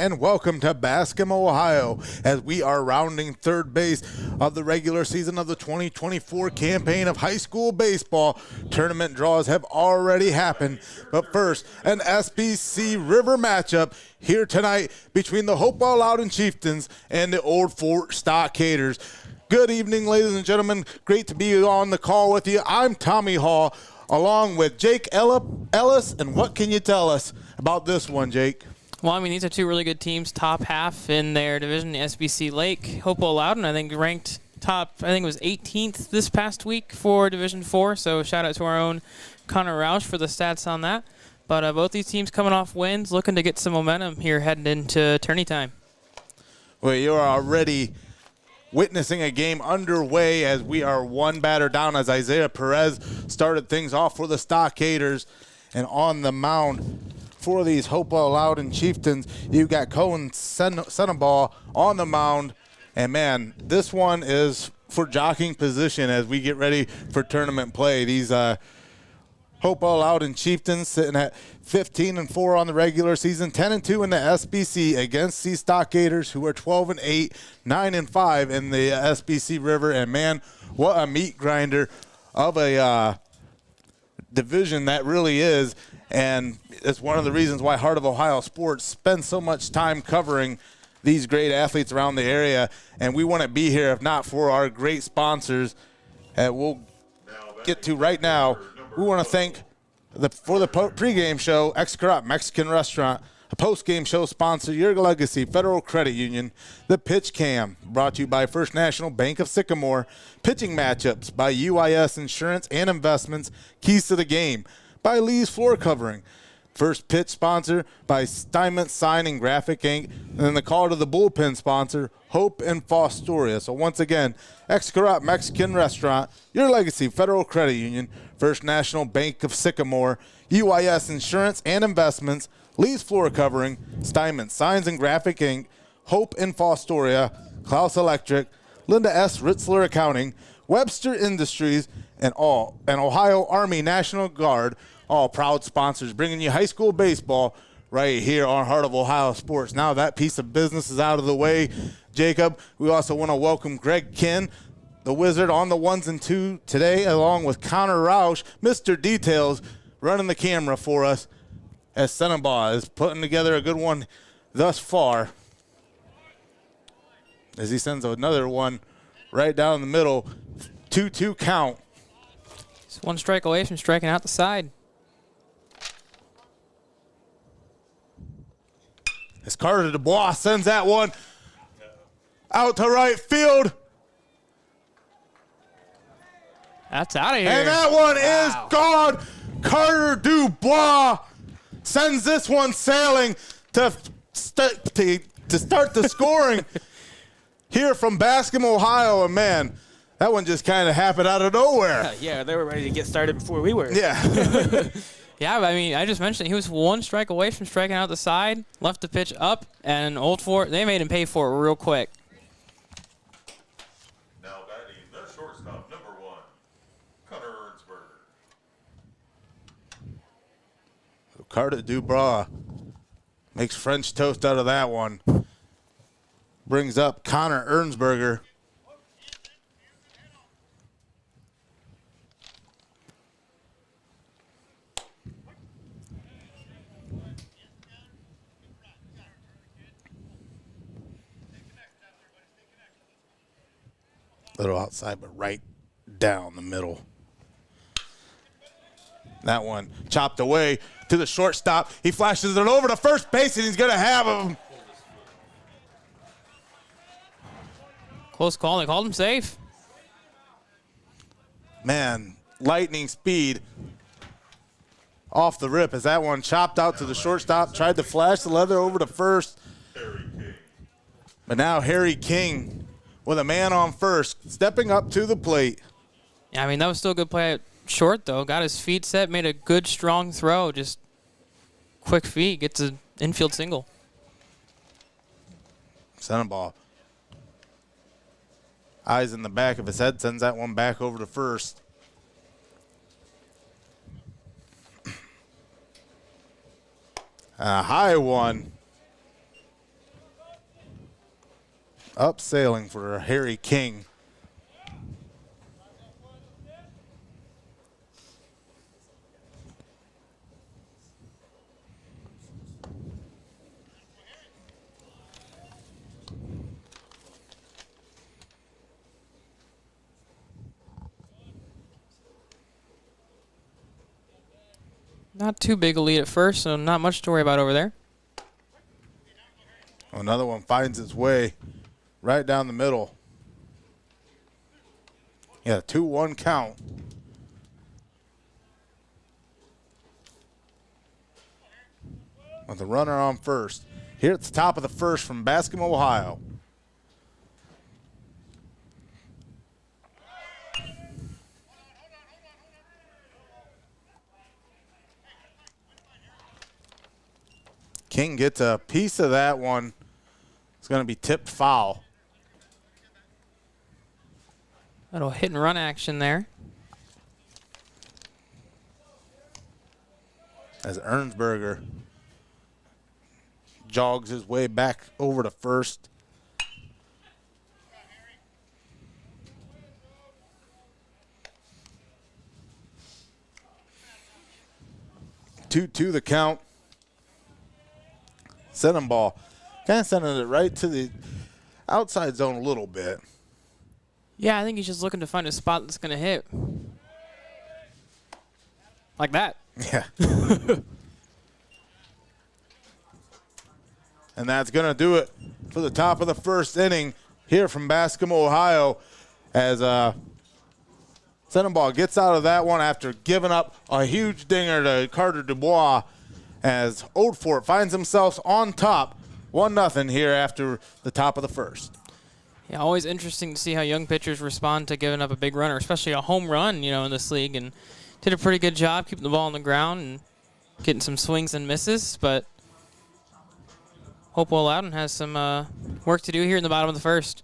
and welcome to Basketball, Ohio, as we are rounding third base of the regular season of the 2024 campaign of high school baseball. Tournament draws have already happened, but first, an SBC River matchup here tonight between the Hopewell-Loudon Chieftains and the Old Fort Stockaders. Good evening, ladies and gentlemen. Great to be on the call with you. I'm Tommy Hall, along with Jake Ellis, and what can you tell us about this one, Jake? Well, I mean, these are two really good teams, top half in their division, the SBC Lake. Hopewell-Loudon, I think, ranked top, I think it was 18th this past week for Division 4, so shout out to our own Connor Roush for the stats on that. But both these teams coming off wins, looking to get some momentum here heading into tourney time. Well, you're already witnessing a game underway as we are one batter down as Isaiah Perez started things off for the Stockaders. And on the mound for these Hopewell-Loudon Chieftains, you got Cohen Senabal on the mound. And, man, this one is for jockeying position as we get ready for tournament play. These Hopewell-Loudon Chieftains sitting at 15-4 on the regular season, 10-2 in the SBC against these Stockaders, who are 12-8, 9-5 in the SBC River. And, man, what a meat grinder of a division that really is. And it's one of the reasons why Heart of Ohio Sports spends so much time covering these great athletes around the area. And we wouldn't be here if not for our great sponsors that we'll get to right now. We want to thank for the pregame show, Xcaret Mexican Restaurant, a postgame show sponsor, Your Legacy Federal Credit Union, the Pitch Cam, brought to you by First National Bank of Sycamore, pitching matchups by UIS Insurance and Investments, Keys to the Game by Lee's Floor Covering, first pitch sponsor by Steinmetz Sign and Graphic Ink, and then the call to the bullpen sponsor, Hope and Fostoria. So once again, Xcaret Mexican Restaurant, Your Legacy Federal Credit Union, First National Bank of Sycamore, UIS Insurance and Investments, Lee's Floor Covering, Steinmetz Signs and Graphic Ink, Hope and Fostoria, Clouse Electric, Linda S. Ritzler Accounting, Webster Industries, and Ohio Army National Guard, all proud sponsors, bringing you high school baseball right here on Heart of Ohio Sports. Now that piece of business is out of the way, Jacob, we also want to welcome Greg Kinn, the Wizard, on the ones and two today, along with Connor Roush, Mr. Details, running the camera for us, as Senabal is putting together a good one thus far, as he sends another one right down the middle. 2-2 count. Just one strike away from striking out the side. As Carter Dubois sends that one out to right field. That's out of here. And that one is gone. Carter Dubois sends this one sailing to start the scoring here from Basketball, Ohio. And, man, that one just kind of happened out of nowhere. Yeah, they were ready to get started before we were. Yeah. Yeah, I mean, I just mentioned he was one strike away from striking out the side, left the pitch up, and Old Fort, they made him pay for it real quick. Now batting the shortstop, number 1, Connor Roush. Carter Dubois makes French toast out of that one. Brings up Connor Ernsberger. Little outside, but right down the middle. That one chopped away to the shortstop. He flashes it over to first base, and he's going to have him. Close call. They called him safe. Man, lightning speed off the rip as that one chopped out to the shortstop. Tried to flash the leather over to first. But now Harry King with a man on first, stepping up to the plate. Yeah, I mean, that was still a good play at short, though. Got his feet set, made a good, strong throw. Just quick feet, gets an infield single. Senabal. Eyes in the back of his head, sends that one back over to first. A high one. Up sailing for Harry King. Not too big a lead at first, so not much to worry about over there. Another one finds its way right down the middle. Yeah, 2-1 count. With the runner on first. Here at the top of the first from Bascom, Ohio. King gets a piece of that one. It's going to be tipped foul. Little hit and run action there. As Ernsberger jogs his way back over to first. Two the count. Sending ball. Kind of sending it right to the outside zone a little bit. Yeah, I think he's just looking to find a spot that's going to hit. Like that. Yeah. And that's going to do it for the top of the first inning here from Bascom, Ohio, as Senenball gets out of that one after giving up a huge dinger to Carter Dubois, as Old Fort finds themselves on top 1-0 here after the top of the first. Yeah, always interesting to see how young pitchers respond to giving up a big runner, especially a home run, in this league. And did a pretty good job keeping the ball on the ground and getting some swings and misses. But Hopewell-Loudon has some work to do here in the bottom of the first.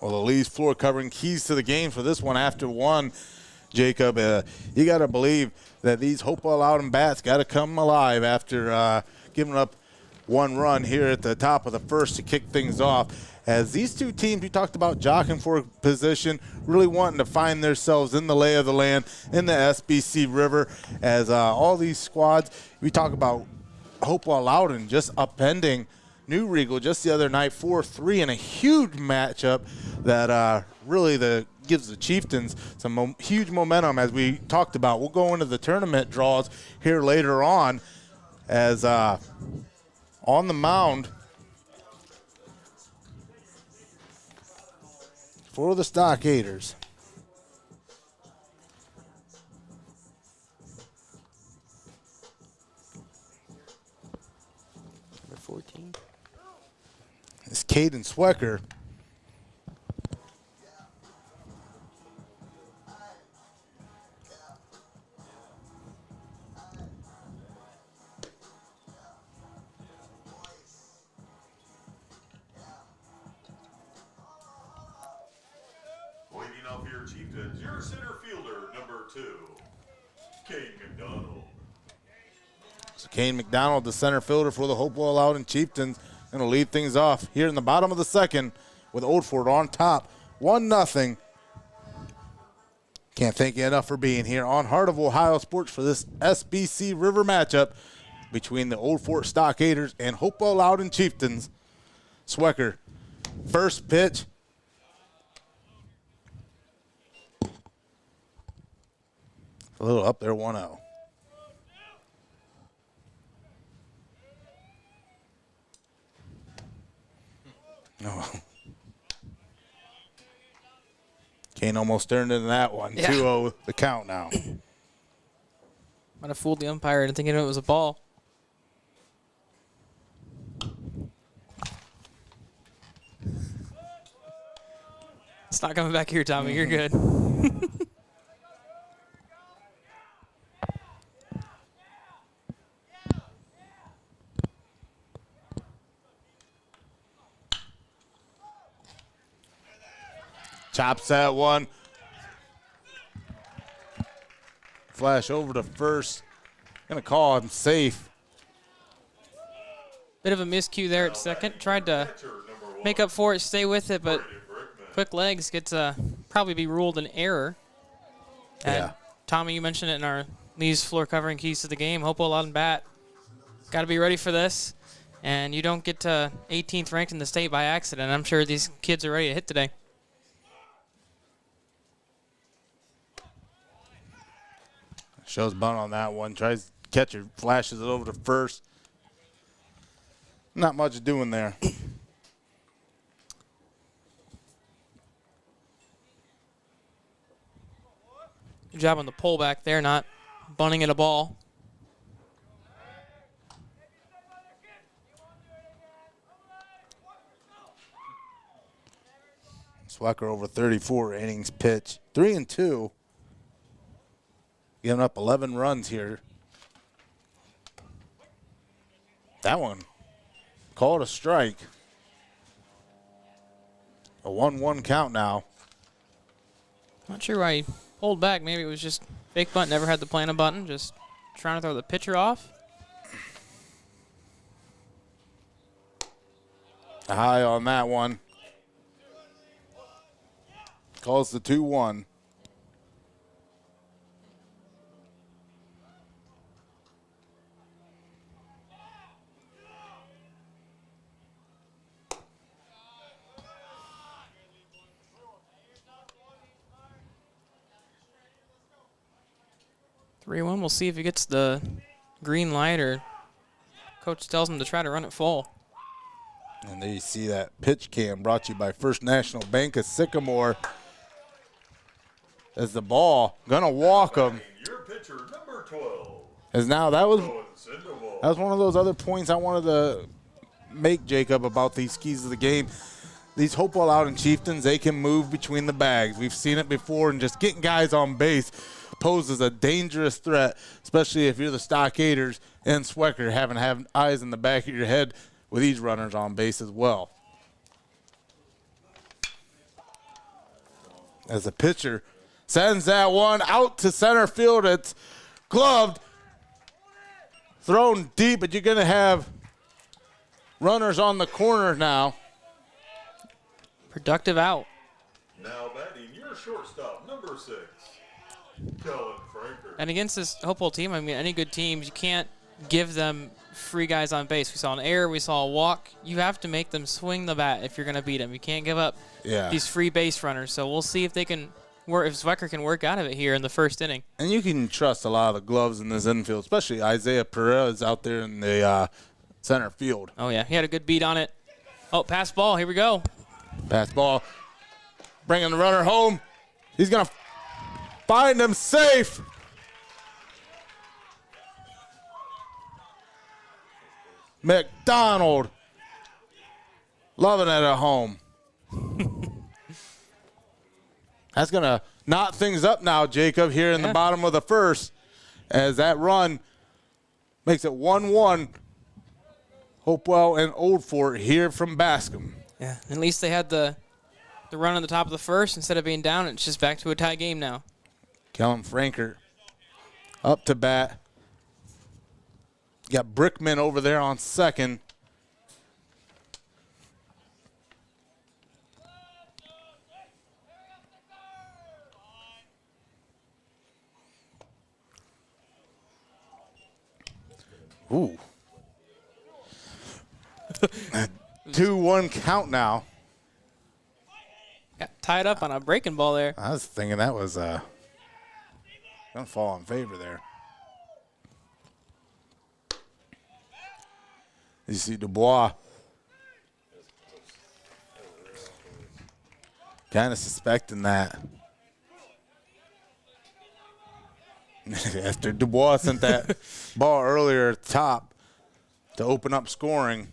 Well, the Lee's floor covering keys to the game for this one after one. Jacob, you got to believe that these Hopewell-Loudon bats got to come alive after giving up one run here at the top of the first to kick things off. As these two teams, we talked about jockeying for position, really wanting to find themselves in the lay of the land in the SBC River. As all these squads, we talk about Hopewell-Loudon just upending New Regal just the other night, 4-3 in a huge matchup that really gives the Chieftains some huge momentum, as we talked about. We'll go into the tournament draws here later on, as on the mound for the Stockaders. Number 14. It's Caden Swecker. Leading off here, Chieftains, your center fielder, number 2, Kane McDonald. So Kane McDonald, the center fielder for the Hopewell-Loudon Chieftains, going to lead things off here in the bottom of the second with Old Fort on top, 1-0. Can't thank you enough for being here on Heart of Ohio Sports for this SBC River matchup between the Old Fort Stockaders and Hopewell-Loudon Chieftains. Swecker, first pitch. A little up there, 1-0. No. Kane almost turned into that one. Yeah. 2-0 the count now. Might have fooled the umpire into thinking it was a ball. It's not coming back here, Tommy. You're good. Chops that one. flash over to first. Gonna call him safe. Bit of a miscue there at second. Tried to make up for it, stay with it, but quick legs gets probably be ruled an error. And Yeah. Tommy, you mentioned it in our Lee's floor covering keys to the game. Hopewell-Loudon bat. Got to be ready for this. And you don't get to 18th ranked in the state by accident. I'm sure these kids are ready to hit today. Shows bunt on that one. Tries catcher, flashes it over to first. Not much doing there. Good job on the pullback there, not bunting at a ball. Swecker over 34 innings pitch. 3-2. Giving up 11 runs here. That one called a strike. A 1-1 count now. Not sure why he pulled back. Maybe it was just fake bunt, never had the plan of button, just trying to throw the pitcher off. High on that one. Calls the 2-1. We'll see if he gets the green light or coach tells him to try to run it full. And there you see that pitch cam brought to you by First National Bank of Sycamore. As the ball gonna walk him. Your pitcher, number 12. As now that was That one of those other points I wanted to make, Jacob, about these keys of the game. These Hopewell-Loudon Chieftains, they can move between the bags. We've seen it before, and just getting guys on base poses a dangerous threat, especially if you're the Stockaders and Swecker having to have eyes in the back of your head with these runners on base as well. As the pitcher sends that one out to center field, it's gloved, thrown deep, but you're going to have runners on the corner now. Productive out. Now batting your shortstop, number 6, Kellen Franker. And against this Hopewell team, I mean, any good teams, you can't give them free guys on base. We saw an error. We saw a walk. You have to make them swing the bat if you're going to beat them. You can't give up these free base runners. So we'll see if they can work, if Swecker can work out of it here in the first inning. And you can trust a lot of the gloves in this infield, especially Isaiah Perez out there in the center field. Oh, yeah. He had a good beat on it. Oh, pass ball. Here we go. Pass ball. Bringing the runner home. He's going to find him safe. McDonald. Loving it at home. That's going to knot things up now, Jacob, here in the bottom of the first, as that run makes it 1-1. Hopewell and Old Fort here from Bascom. Yeah, at least they had the run on the top of the first. Instead of being down, it's just back to a tie game now. Kellen Franker up to bat. Got Brickman over there on second. Ooh. 2-1 count now. Got tied up on a breaking ball there. I was thinking that was going to fall in favor there. You see Dubois kind of suspecting that. After Dubois sent that ball earlier at the top to open up scoring.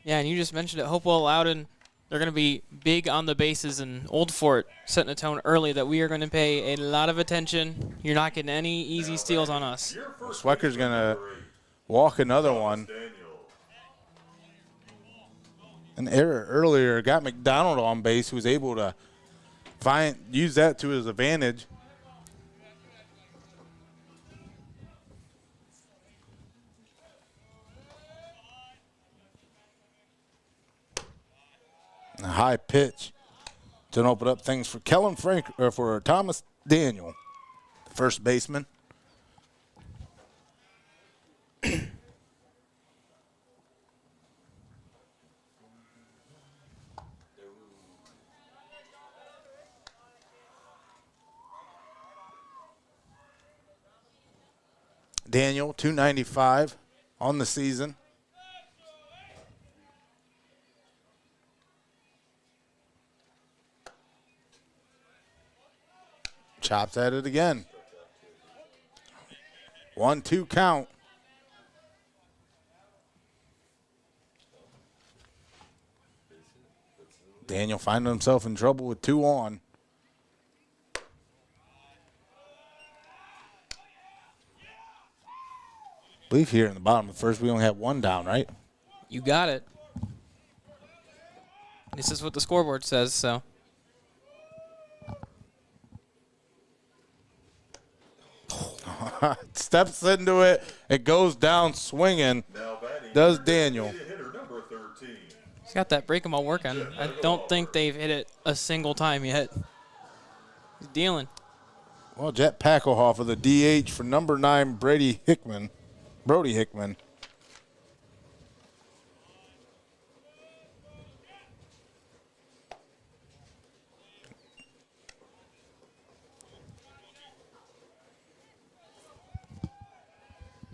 Yeah, and you just mentioned it. Hopewell-Loudon, they're going to be big on the bases, and Old Fort setting a tone early that we are going to pay a lot of attention. You're not getting any easy steals on us. Swecker's going to walk another one. An error earlier got McDonald on base, who was able to use that to his advantage. A high pitch to open up things for Kellen Frank, or for Thomas Daniel, the first baseman. Daniel, 295 on the season. Chops at it again. 1-2 count. Daniel finding himself in trouble with 2 on. I believe here in the bottom of the first we only have 1 down, right? You got it. This is what the scoreboard says, so. Steps into it. It goes down swinging. Does Daniel. He's got that breaking ball working. I don't think they've hit it a single time yet. He's dealing. Well, Jet Packelhoff of the DH for number 9, Brody Hickman.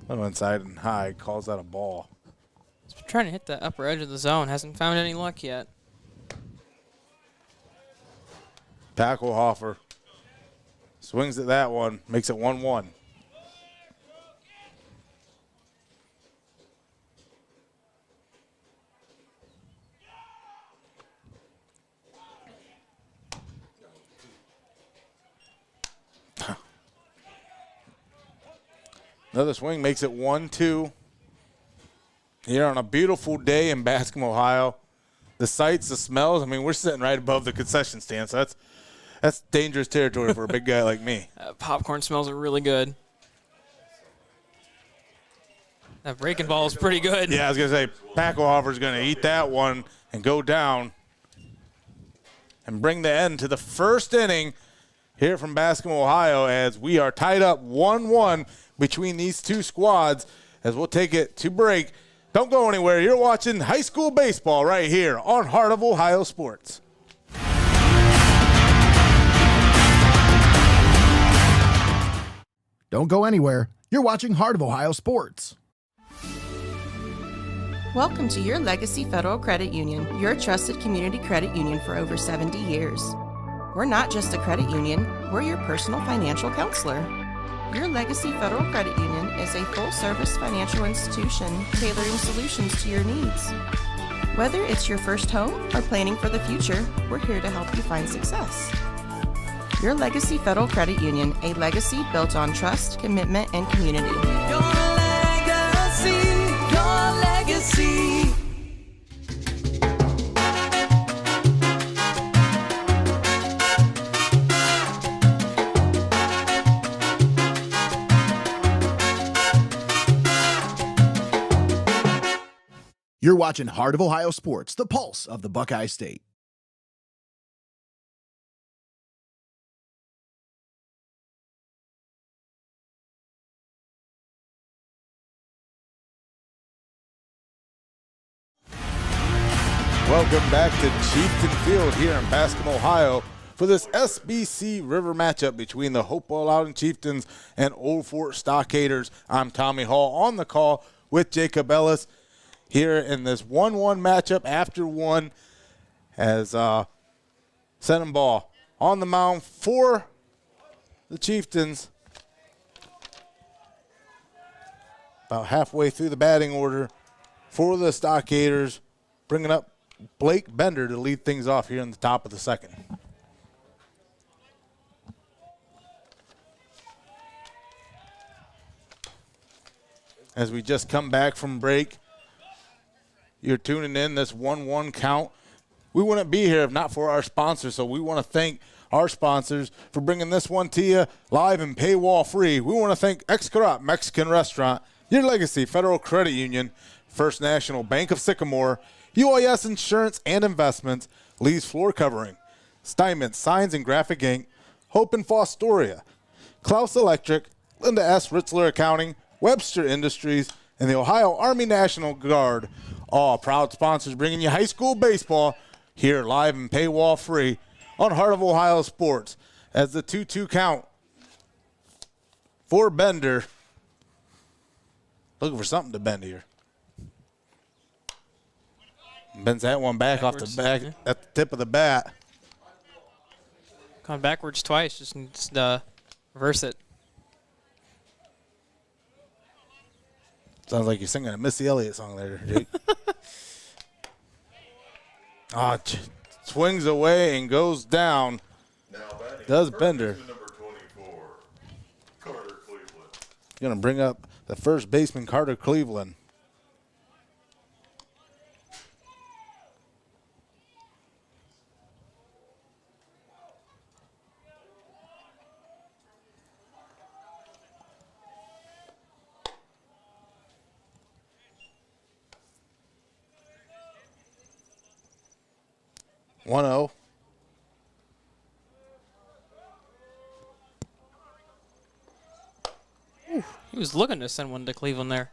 Little inside and high, calls out a ball. He's been trying to hit the upper edge of the zone. Hasn't found any luck yet. Packelhofer swings at that one, makes it 1-1. Another swing makes it 1-2. Here on a beautiful day in Bascom, Ohio. The sights, the smells. I mean, we're sitting right above the concession stand, so that's dangerous territory for a big guy like me. Popcorn smells are really good. That breaking ball is pretty good. Yeah, I was going to say, Packelhofer's going to eat that one and go down and bring the end to the first inning here from Bascom, Ohio, as we are tied up 1-1 between these two squads, as we'll take it to break. Don't go anywhere. You're watching high school baseball right here on Heart of Ohio Sports. Don't go anywhere. You're watching Heart of Ohio Sports. Welcome to your Legacy Federal Credit Union, your trusted community credit union for over 70 years. We're not just a credit union, we're your personal financial counselor. Your Legacy Federal Credit Union is a full-service financial institution tailoring solutions to your needs. Whether it's your first home or planning for the future, we're here to help you find success. Your Legacy Federal Credit Union, a legacy built on trust, commitment, and community. Your legacy, your legacy. You're watching Heart of Ohio Sports, the pulse of the Buckeye State. Welcome back to Chieftains Field here in Bascom, Ohio, for this SBC River matchup between the Hopewell-Loudon Chieftains and Old Fort Stockaders. I'm Tommy Hall on the call with Jacob Ellis here in this 1-1 matchup after one, as sending ball on the mound for the Chieftains. About halfway through the batting order for the Stockaders, bringing up Blake Bender to lead things off here in the top of the second. As we just come back from break, you're tuning in this 1-1 count. We wouldn't be here if not for our sponsors, so we want to thank our sponsors for bringing this one to you live and paywall free. We want to thank Xcaret Mexican Restaurant, Your Legacy Federal Credit Union, First National Bank of Sycamore, UIS Insurance and Investments, Lee's Floor Covering, Steinmetz Signs and Graphic Ink, Hope and Fostoria, Clouse Electric, Linda S. Ritzler Accounting, Webster Industries, and the Ohio Army National Guard, all proud sponsors bringing you high school baseball here live and paywall free on Heart of Ohio Sports. As the 2-2 count for Bender. Looking for something to bend here. Bends that one backwards, off the back at the tip of the bat. Gone backwards twice. Just needs to reverse it. Sounds like you're singing a Missy Elliott song there, Jake. Swings away and goes down. Now batting, Does Bender. Number 24, Carter Cleveland. Going to bring up the first baseman, Carter Cleveland. One-oh. He was looking to send one to Cleveland there.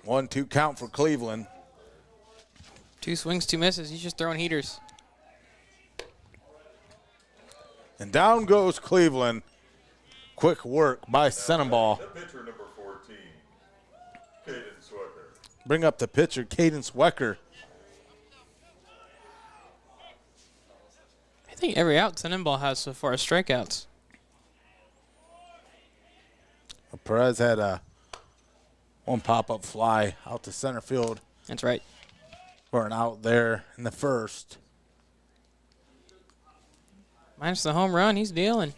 1-2 count for Cleveland. 2 swings, 2 misses. He's just throwing heaters. And down goes Cleveland. Quick work by Senenball. The pitcher number 14, Caden Swecker. Bring up the pitcher, Caden Swecker. I think every out Tenenbaugh has so far is strikeouts. Perez had one pop-up fly out to center field That's right. for an out there in the first. Minus the home run, he's dealing.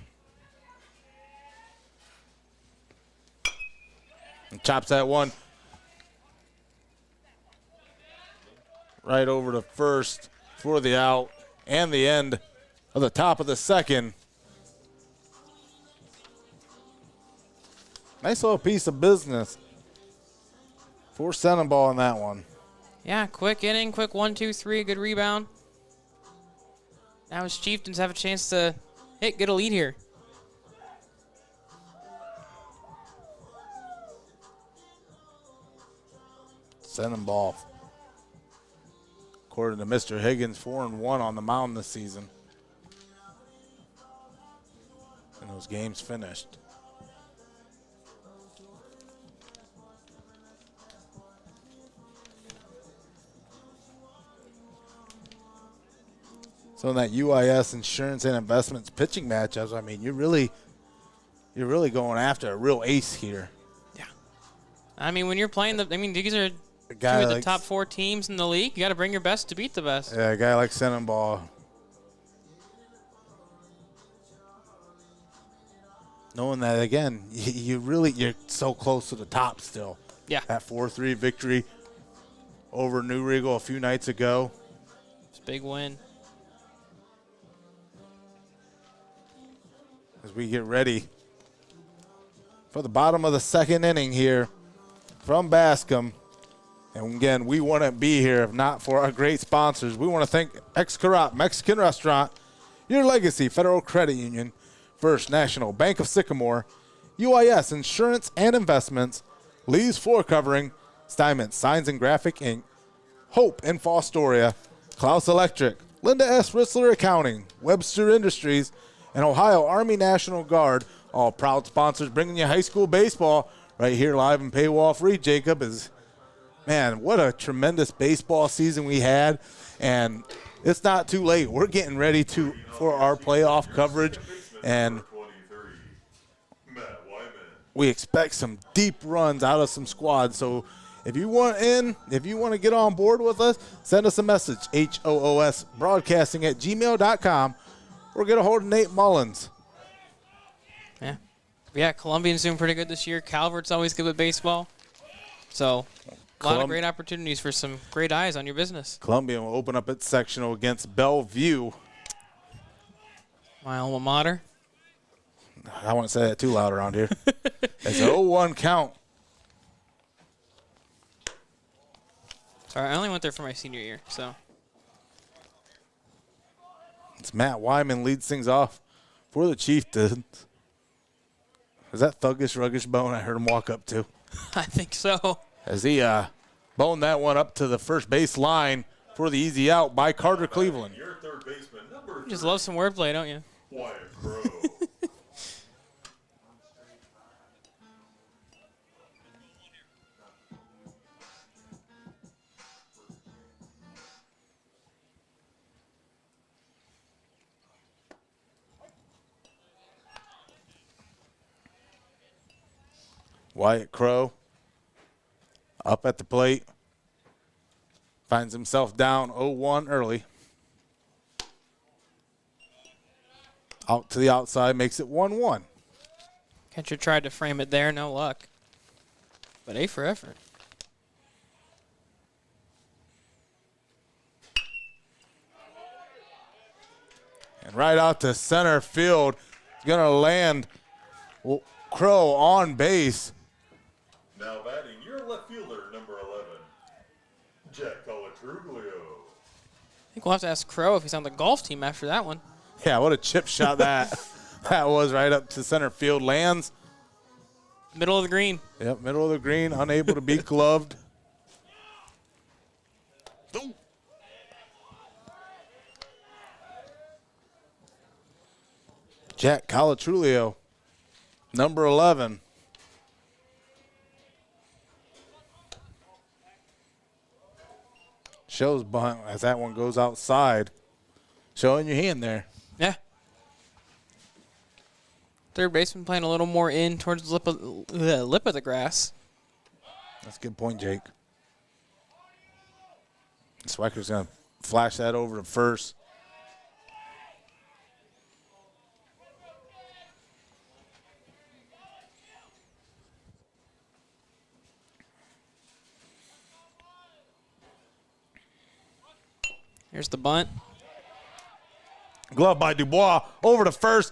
And chops that one right over to first for the out and the end of the top of the second. Nice little piece of business for Senenball in that one. Yeah, quick inning, quick 1-2-3, good rebound. Now his Chieftains have a chance to get a lead here. Senenball, according to Mr. Higgins, 4-1 on the mound this season. And those games finished. So in that UIS Insurance and Investments pitching matchups, I mean, you're really going after a real ace here. Yeah. I mean, when you're playing these are A two guy of the like top 4 teams in the league. You got to bring your best to beat the best. Yeah, a guy like Senenball. Knowing that, again, you're so close to the top still. Yeah. That 4-3 victory over New Regal a few nights ago. It's a big win. As we get ready for the bottom of the second inning here from Bascom. And again, we wouldn't be here if not for our great sponsors. We want to thank Xcaret Mexican Restaurant, Your Legacy Federal Credit Union, First National Bank of Sycamore, UIS Insurance and Investments, Lee's Floor Covering, Steinmetz Signs and Graphic Ink, Hope and Fostoria, Clouse Electric, Linda S. Ritzler Accounting, Webster Industries, and Ohio Army National Guard, all proud sponsors bringing you high school baseball right here live and paywall free. Jacob is, man, what a tremendous baseball season we had, and it's not too late. We're getting ready for our playoff coverage, and 23, Matt Wyman. we expect some deep runs out of some squads. So if you want to get on board with us, send us a message, hoosbroadcasting@gmail.com, or get a hold of Nate Mullins. Yeah, Columbian's doing pretty good this year. Calvert's always good with baseball. So A lot of great opportunities for some great eyes on your business. Columbia will open up its sectional against Bellevue. My alma mater. I won't say that too loud around here. It's an 0-1 count. Sorry, I only went there for my senior year, so. It's Matt Wyman leads things off for the Chieftains. Is that Thuggish Ruggish Bone I heard him walk up to? I think so. As he boned that one up to the first base line for the easy out by Carter Cleveland. Your third baseman, number You just 3, love some wordplay, don't you? Wyatt Crow. Wyatt Crow up at the plate. Finds himself down 0-1 early. Out to the outside, makes it 1-1. Catcher tried to frame it there, no luck. But A for effort. And right out to center field. It's going to land Crow on base. Now batting your left fielder, number 11, Jack Truglio. I think we'll have to ask Crow if he's on the golf team after that one. Yeah, what a chip shot that was right up to center field. Lands. Middle of the green. Yep, middle of the green, unable to be gloved. Jack Colatrulio, number 11. Shows bunt as that one goes outside. Showing your hand there. Yeah. Third baseman playing a little more in towards the lip of the grass. That's a good point, Jake. Swecker's going to flash that over to first. Here's the bunt. Glove by Dubois over to first.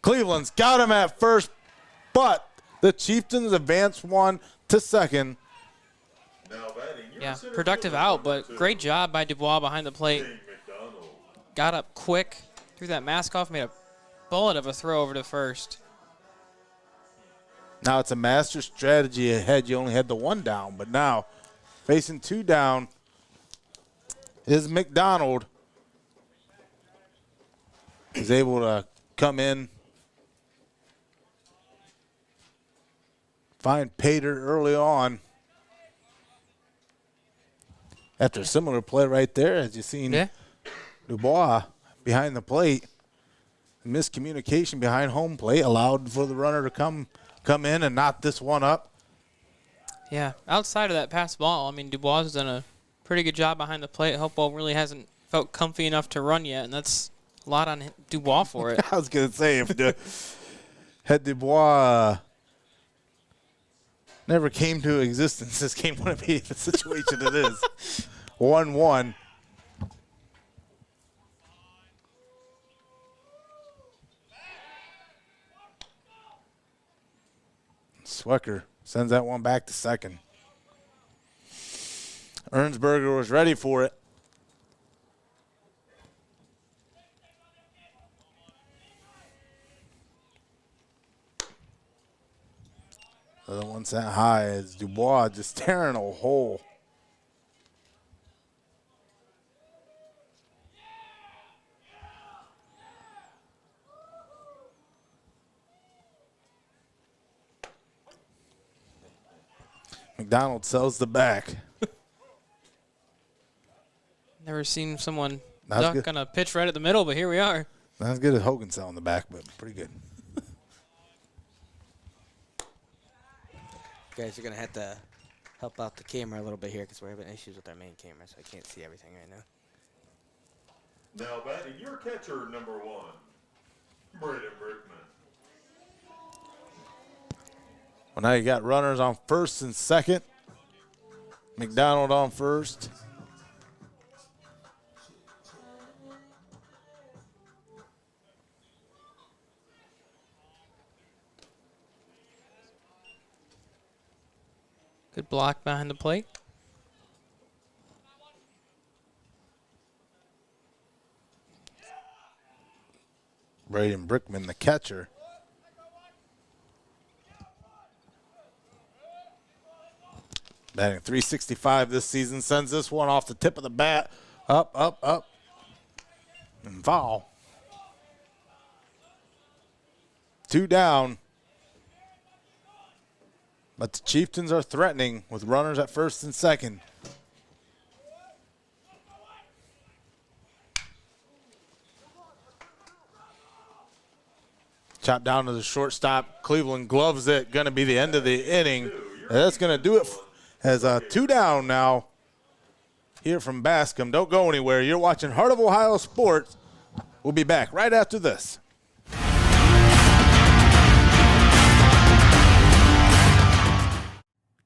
Cleveland's got him at first, but the Chieftains advance one to second. Now batting your Yeah, center productive fielder, out, number but 2, great job by Dubois behind the plate. Dane McDonald. Got up quick, threw that mask off, made a bullet of a throw over to first. Now it's a master strategy ahead. You only had the one down, but now facing two down is McDonald. He's able to come in, find Pater early on. After a similar play right there, as you've seen Dubois behind the plate. Miscommunication behind home plate allowed for the runner to come in and knot this one up. Yeah, outside of that pass ball, I mean, Dubois has done a pretty good job behind the plate. Hopewell really hasn't felt comfy enough to run yet, and that's a lot on Dubois for it. I was going to say, if had Dubois never came to existence, this game wouldn't be the situation it is. 1-1. Swecker sends that one back to second. Ernsberger was ready for it. The other one sent high as Dubois just tearing a hole. McDonald sells the back. Never seen someone That's duck good. on a pitch right at the middle, but here we are. Not as good as Hogan selling the back, but pretty good. You guys are going to have to help out the camera a little bit here because we're having issues with our main camera, so I can't see everything right now. Now batting your catcher, number 1, Braden Brickman. Well, now you got runners on first and second. McDonald on first. Good block behind the plate. Braden Brickman, the catcher. Batting .365 this season, sends this one off the tip of the bat. Up, up, up. And foul. 2 down. But the Chieftains are threatening with runners at first and second. Chop down to the shortstop. Cleveland gloves it. Going to be the end of the inning. And that's going to do it as 2 down now here from Bascom. Don't go anywhere. You're watching Heart of Ohio Sports. We'll be back right after this.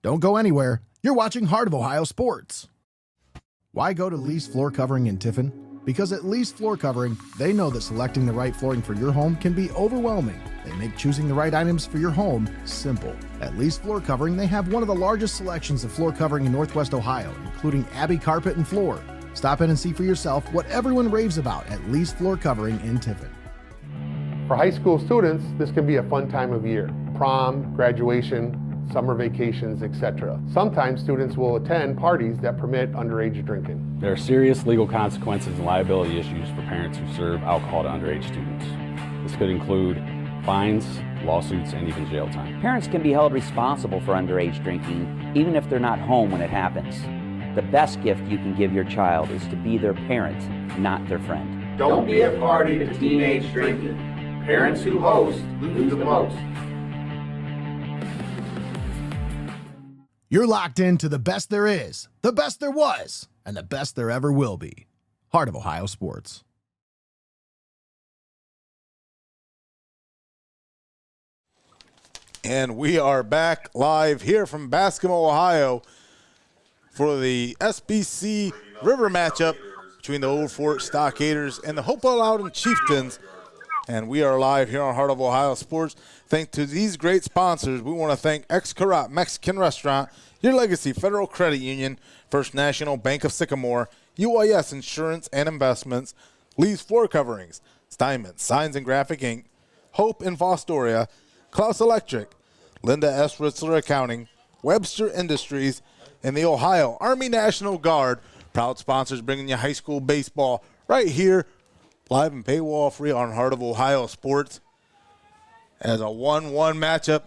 Don't go anywhere. You're watching Heart of Ohio Sports. Why go to Lee's Floor Covering in Tiffin? Because at Lee's Floor Covering, they know that selecting the right flooring for your home can be overwhelming. They make choosing the right items for your home simple. At Lee's Floor Covering, they have one of the largest selections of floor covering in Northwest Ohio, including Abbey Carpet and Floor. Stop in and see for yourself what everyone raves about at Lee's Floor Covering in Tiffin. For high school students, this can be a fun time of year. Prom, graduation, summer vacations, etc. Sometimes students will attend parties that permit underage drinking. There are serious legal consequences and liability issues for parents who serve alcohol to underage students. This could include fines, lawsuits, and even jail time. Parents can be held responsible for underage drinking, even if they're not home when it happens. The best gift you can give your child is to be their parent, not their friend. Don't be a party to teenage drinking. Parents who host lose the most. You're locked into the best there is, the best there was, and the best there ever will be. Heart of Ohio Sports. And we are back live here from Bascom, Ohio for the SBC River matchup between the Old Fort Stockaders and the Hopewell-Loudon Chieftains. And we are live here on Heart of Ohio Sports. Thanks to these great sponsors, we want to thank Xcaret Mexican Restaurant, Your Legacy Federal Credit Union, First National Bank of Sycamore, UIS Insurance and Investments, Lee's Floor Coverings, Steinmetz Signs and Graphic Inc., Hope in Fostoria, Clouse Electric, Linda S. Ritzler Accounting, Webster Industries, and the Ohio Army National Guard, proud sponsors bringing you high school baseball right here, live and paywall free on Heart of Ohio Sports. As a 1-1 matchup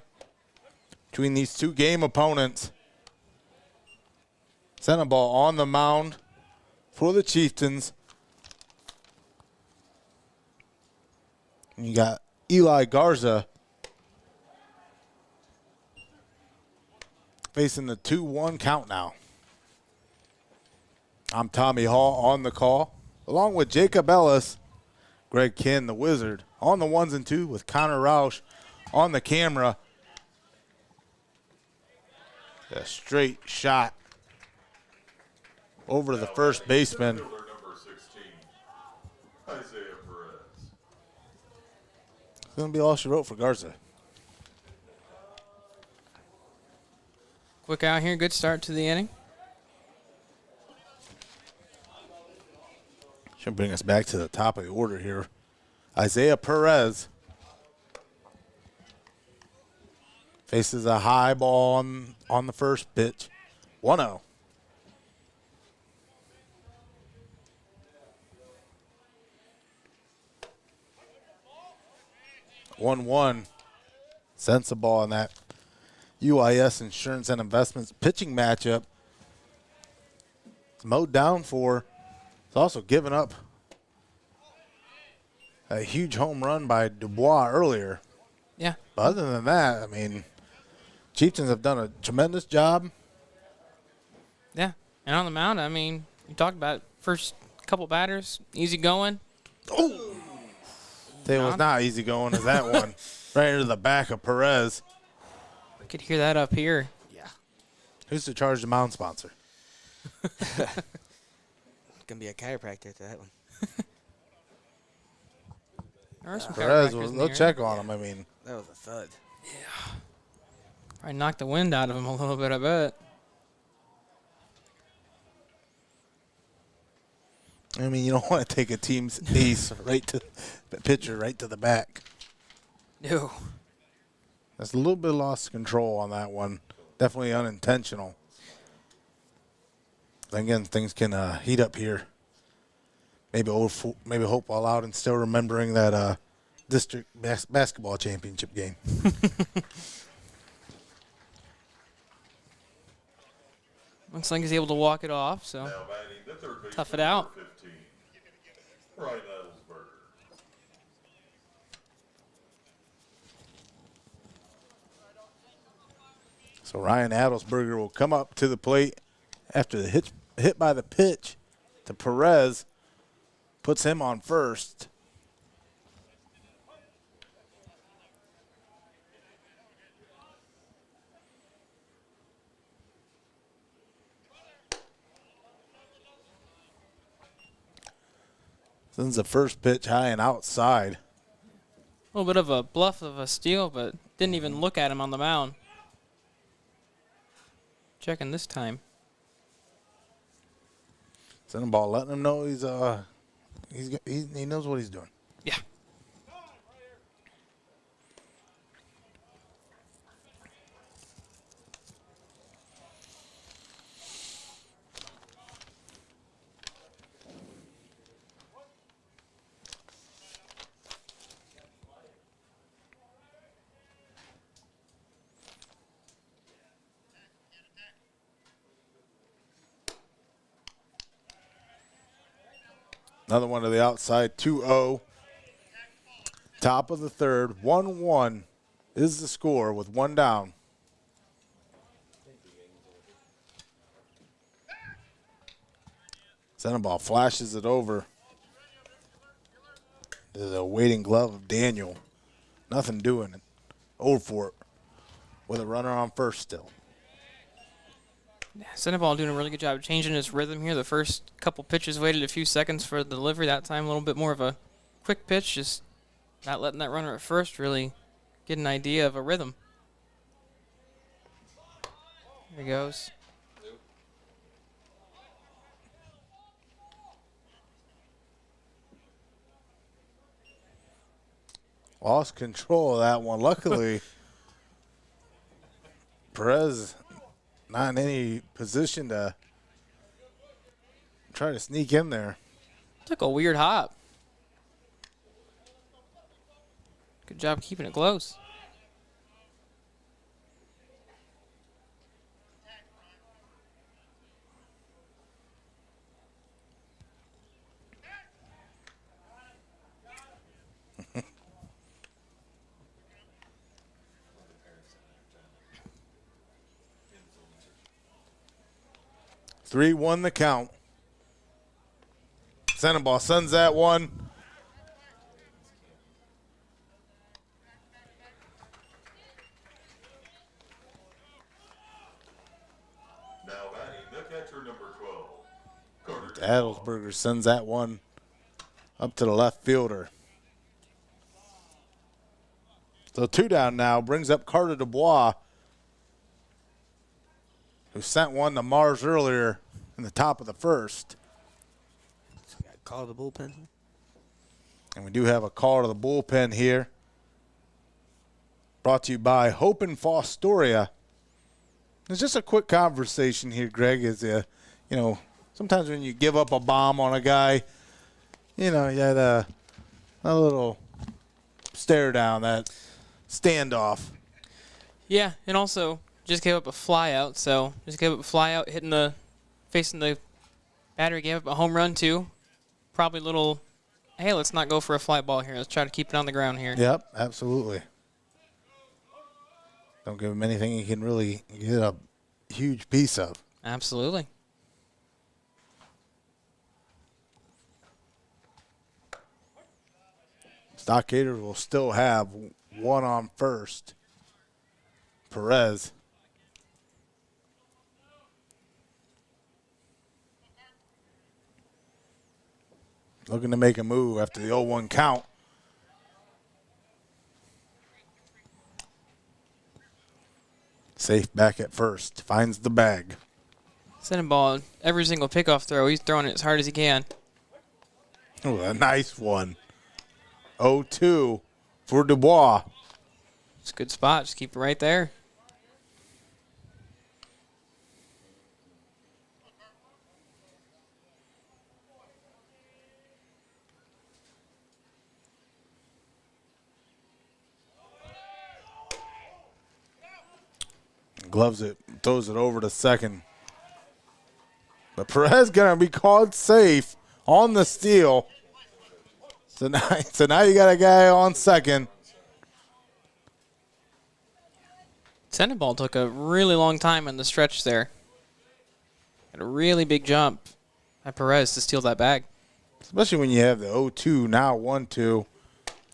between these two game opponents. Senabal on the mound for the Chieftains. And you got Eli Garza facing the 2-1 count now. I'm Tommy Hall on the call, along with Jacob Ellis, Greg Kinn, the Wizard, on the 1s and 2 with Connor Roush on the camera. A straight shot over to the first baseman. Number 16, Isaiah Perez. It's going to be all she wrote for Garza. Quick out here, good start to the inning. Should bring us back to the top of the order here. Isaiah Perez faces a high ball on the first pitch. 1-0. Sensible on that UIS Insurance and Investments pitching matchup. It's mowed down for. It's also given up a huge home run by Dubois earlier. Yeah. But other than that, I mean, Chieftains have done a tremendous job. Yeah. And on the mound, I mean, you talked about first couple batters, easy going. Oh! It was not easy going as that one. Right into the back of Perez. I could hear that up here. Yeah. Who's to charge the mound sponsor? Gonna be a chiropractor to that one. There are some Perez, chiropractors in they'll here. check on him. I mean, That was a thud. Probably knocked the wind out of him a little bit, I bet. I mean, you don't want to take a team's ace right to the pitcher, right to the back. No. That's a little bit lost control on that one. Definitely unintentional. Again, things can heat up here. Maybe Hopewell-Loudon still remembering that district basketball championship game. Looks like he's able to walk it off, so Now batting the third baseman, tough it out. number 15, Ryan Adelsberger. So Ryan Adelsberger will come up to the plate after the hit by the pitch to Perez. Puts him on first. Sends the first pitch high and outside. A little bit of a bluff of a steal, but didn't even look at him on the mound. Checking this time. Send the ball, letting him know he knows what he's doing. Yeah. Another one to the outside, 2-0. Top of the third, 1-1 is the score with one down. Senabal flashes it over. There's a waiting glove of Daniel. Nothing doing it. Old Fort with a runner on first still. Sandoval doing a really good job of changing his rhythm here. The first couple pitches waited a few seconds for the delivery. That time a little bit more of a quick pitch, just not letting that runner at first really get an idea of a rhythm. There he goes. Lost control of that one. Luckily, Perez not in any position to try to sneak in there. Took a weird hop. Good job keeping it close. Three won the count. Sandoval sends that one. Now batting the catcher, number 12, Carter. Adelsberger sends that one up to the left fielder. So two down now, brings up Carter Dubois, who sent one to Mars earlier in the top of the first. So we got a call to the bullpen. And we do have a call to the bullpen here. Brought to you by Hope and Fostoria. It's just a quick conversation here, Greg. Sometimes when you give up a bomb on a guy, you had a little stare down, that standoff. Yeah, and also just gave up a fly out, so just gave up a fly out, facing the battery, gave up a home run too. Probably a little, hey, let's not go for a fly ball here. Let's try to keep it on the ground here. Yep, absolutely. Don't give him anything he can really get a huge piece of. Absolutely. Stockaders will still have one on first. Perez. Looking to make a move after the 0-1 count. Safe back at first. Finds the bag. Sending ball every single pickoff throw. He's throwing it as hard as he can. Oh, a nice one. 0-2 for Dubois. It's a good spot. Just keep it right there. Gloves it, throws it over to second. But Perez going to be called safe on the steal. So now you got a guy on second. Sending ball took a really long time in the stretch there. Had a really big jump at Perez to steal that bag. Especially when you have the 0-2, now 1-2.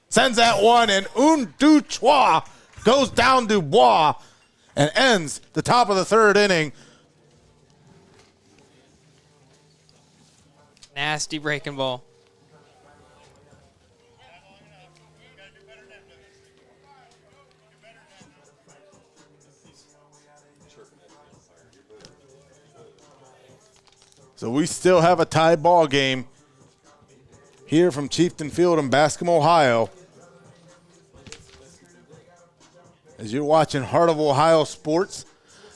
Sends that one, and Un Dubois goes down Dubois and ends the top of the third inning. Nasty breaking ball. So we still have a tie ball game here from Chieftains Field in Bascom, Ohio. As you're watching Heart of Ohio Sports,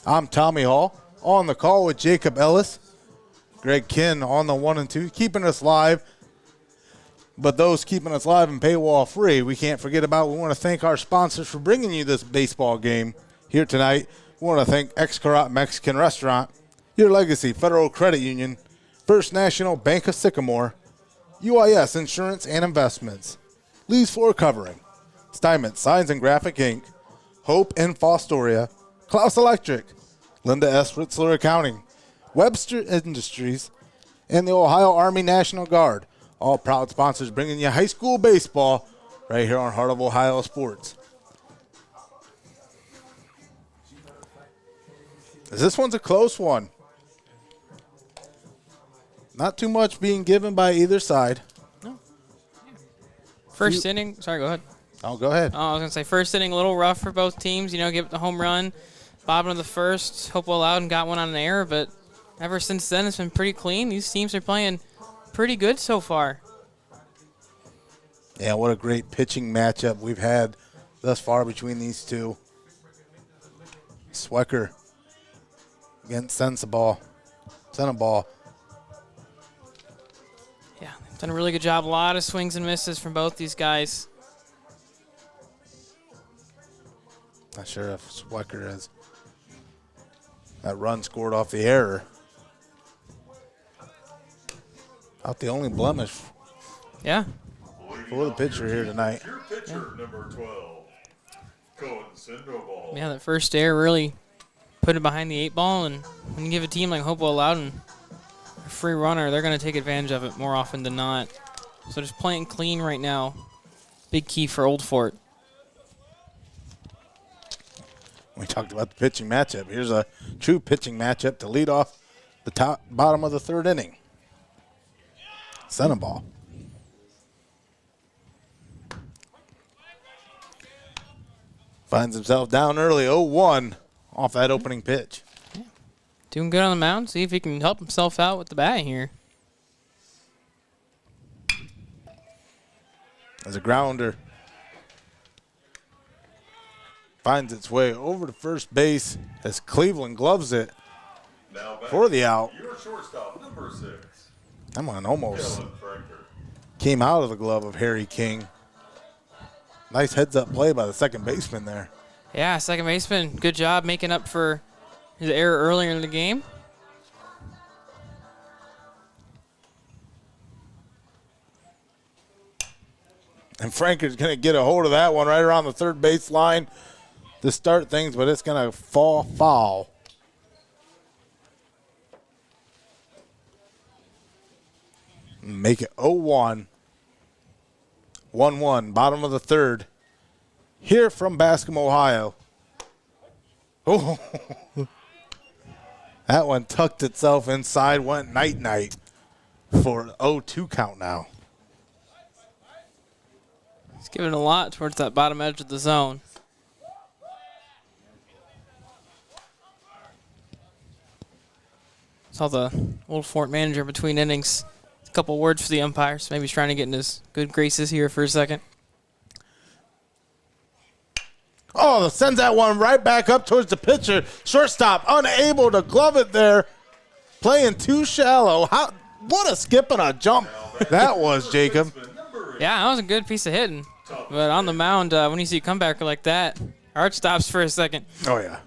I'm Tommy Hall on the call with Jacob Ellis, Greg Kinn on the 1 and 2, keeping us live. But those keeping us live and paywall free, we can't forget about. We want to thank our sponsors for bringing you this baseball game here tonight. We want to thank Xcaret Mexican Restaurant, Your Legacy Federal Credit Union, First National Bank of Sycamore, UIS Insurance and Investments, Lee's Floor Covering, Steinmetz Signs and Graphic Inc., Hope and Fostoria, Clouse Electric, Linda S. Ritzler Accounting, Webster Industries, and the Ohio Army National Guard. All proud sponsors bringing you high school baseball right here on Heart of Ohio Sports. This one's a close one. Not too much being given by either side. No. First inning. Sorry, go ahead. Oh, go ahead. I was going to say first inning a little rough for both teams. Give it the home run. Bottom of the first. Hopewell-Loudon got one on an error, but ever since then it's been pretty clean. These teams are playing pretty good so far. Yeah, what a great pitching matchup we've had thus far between these two. Swecker against Sensabaugh. Yeah, done a really good job. A lot of swings and misses from both these guys. Not sure if Swecker has that run scored off the error. About the only blemish. Yeah. For the pitcher here tonight. Your pitcher, number 12, Cohen Sandoval. Yeah, that first error really put it behind the 8 ball, and when you give a team like Hopewell-Loudon a free runner, they're going to take advantage of it more often than not. So just playing clean right now, big key for Old Fort. We talked about the pitching matchup. Here's a true pitching matchup to lead off the bottom of the third inning. Senaball. Finds himself down early, 0-1 off that opening pitch. Yeah. Doing good on the mound. See if he can help himself out with the bat here. As a grounder finds its way over to first base as Cleveland gloves it for the out. Your shortstop, number 6. That one almost came out of the glove of Harry King. Nice heads-up play by the second baseman there. Yeah, second baseman, good job making up for his error earlier in the game. And Franker's going to get a hold of that one right around the third base line to start things, but it's going to fall foul. Make it 0-1. 1-1, bottom of the third. Here from Bascom, Ohio. Oh, that one tucked itself inside, went night-night for 0-2 count now. giving a lot towards that bottom edge of the zone. Saw the Old Fort manager between innings. A couple words for the umpires. Maybe he's trying to get in his good graces here for a second. Oh, sends that one right back up towards the pitcher. Shortstop unable to glove it there. Playing too shallow. What a skip and a jump that was, Jacob. Yeah, that was a good piece of hitting. But on the mound, when you see a comebacker like that, heart stops for a second. Oh, yeah.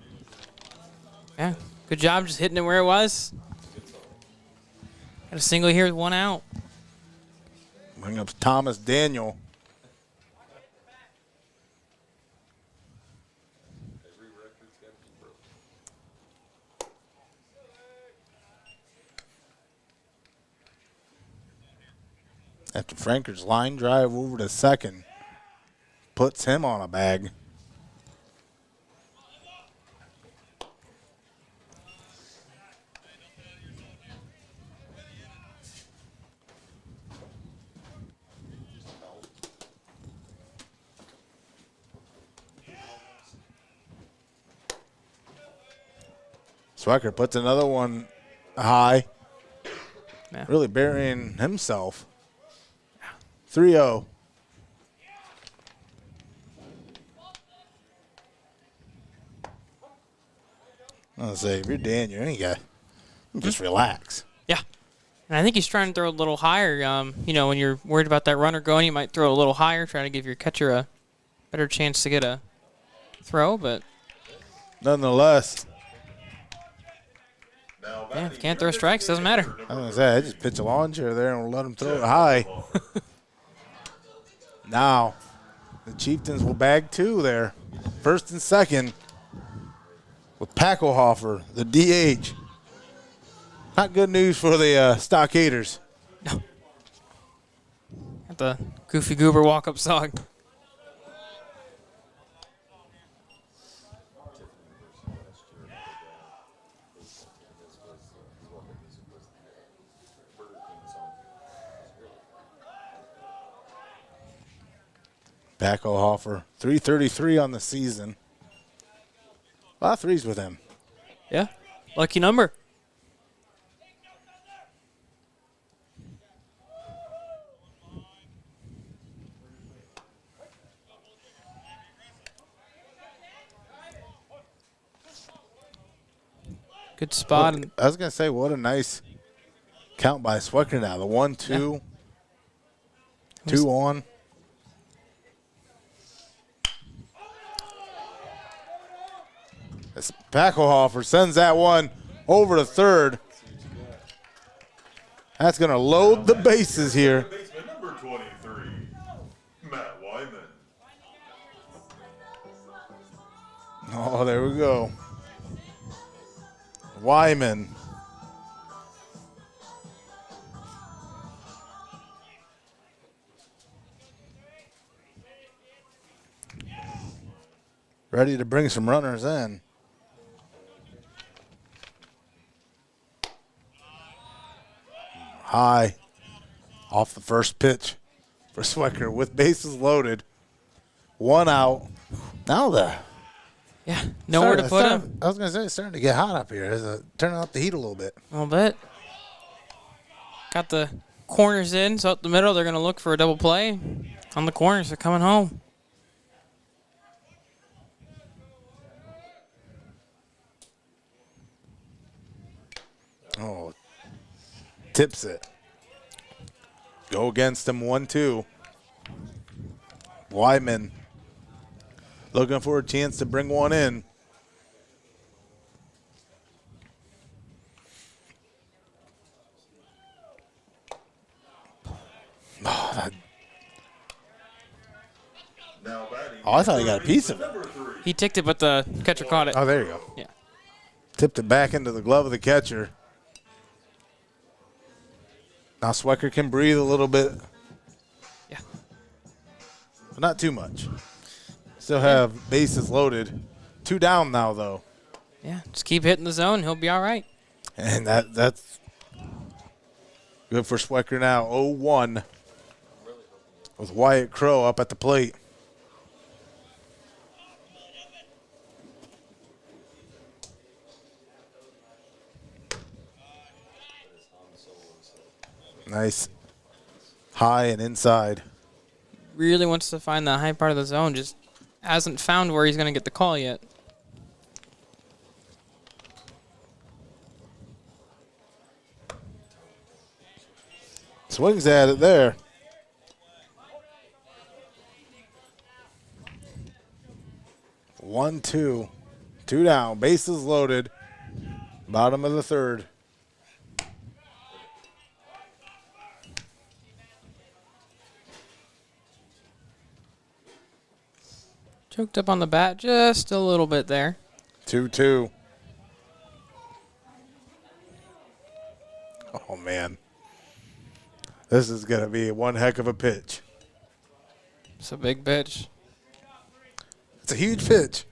Yeah, good job just hitting it where it was. Got a single here with 1 out. Bring up Thomas Daniel. After Franker's line drive over to second, puts him on a bag. Swecker puts another one high, Yeah. really burying himself. 3-0. I was say, if you're Dan, you ain't got just relax. Yeah. And I think he's trying to throw a little higher. When you're worried about that runner going, you might throw a little higher, trying to give your catcher a better chance to get a throw. But Nonetheless, yeah, if you can't throw strikes, doesn't matter. I was going to say, I just pitch a lawn chair there and we'll let him throw it high. Now, the Chieftains will bag 2 there. First and second with Packelhofer, the DH. Not good news for the Stockaders. No. Got the Goofy Goober walk-up song. Packelhofer, 333 on the season. A lot of threes with him. Yeah, lucky number. Good spot. I was going to say, what a nice count by Swecker now. The 1-2, 2 on. Packelhofer sends that one over to third. That's going to load the bases here. Baseman number 23, Matt Wyman. Oh, there we go. Wyman. Ready to bring some runners in. High off the first pitch for Swecker with bases loaded. 1 out. Now Nowhere to put him. I was going to say, it's starting to get hot up here. It's turning up the heat a little bit. A little bit. Got the corners in, so up the middle, they're going to look for a double play. On the corners, they're coming home. Oh, tips it. Go against him 1-2. Wyman looking for a chance to bring one in. I thought he got a piece of it. He ticked it, but the catcher caught it. Oh, there you go. Yeah. Tipped it back into the glove of the catcher. Now Swecker can breathe a little bit. Yeah. But not too much. Still have bases loaded. 2 down now, though. Yeah, just keep hitting the zone. He'll be all right. And that's good for Swecker now. 0-1. with Wyatt Crow up at the plate. Nice. High and inside. Really wants to find the high part of the zone. Just hasn't found where he's going to get the call yet. Swings at it there. One, two. Two down. Bases loaded. Bottom of the third. Choked up on the bat just a little bit there. 2-2. Oh, man. This is going to be one heck of a pitch. It's a big pitch. It's a huge pitch.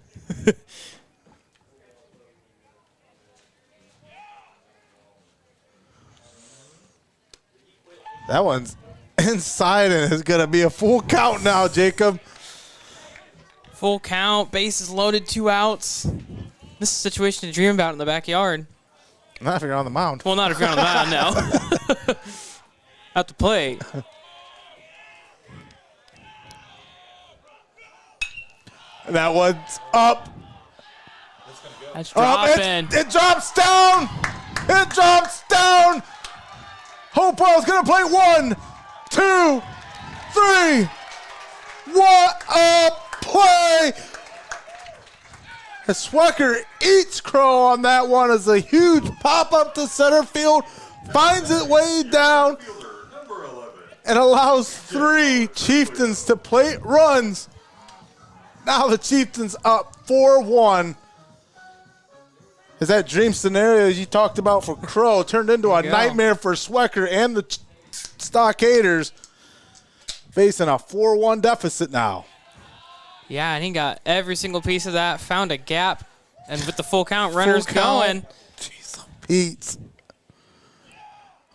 That one's inside and it's going to be a full count now, Jacob. Full count, bases loaded, 2 outs. This is a situation to dream about in the backyard. Not if you're on the mound. Well, not if you're on the mound now. At the plate. That one's up. That's dropping. It drops down. It drops down. Hopewell's going to play 1, 2, 3. What a play. Swecker eats Crow on that one as a huge pop up to center field. Finds it way down and allows 3 Chieftains to plate runs. Now the Chieftains up 4-1. Is that dream scenario you talked about for Crow turned into a nightmare for Swecker and the Stockaders, facing a 4-1 deficit now. Yeah, and he got every single piece of that, found a gap, and with the full count, runners going. Jeez, Pete.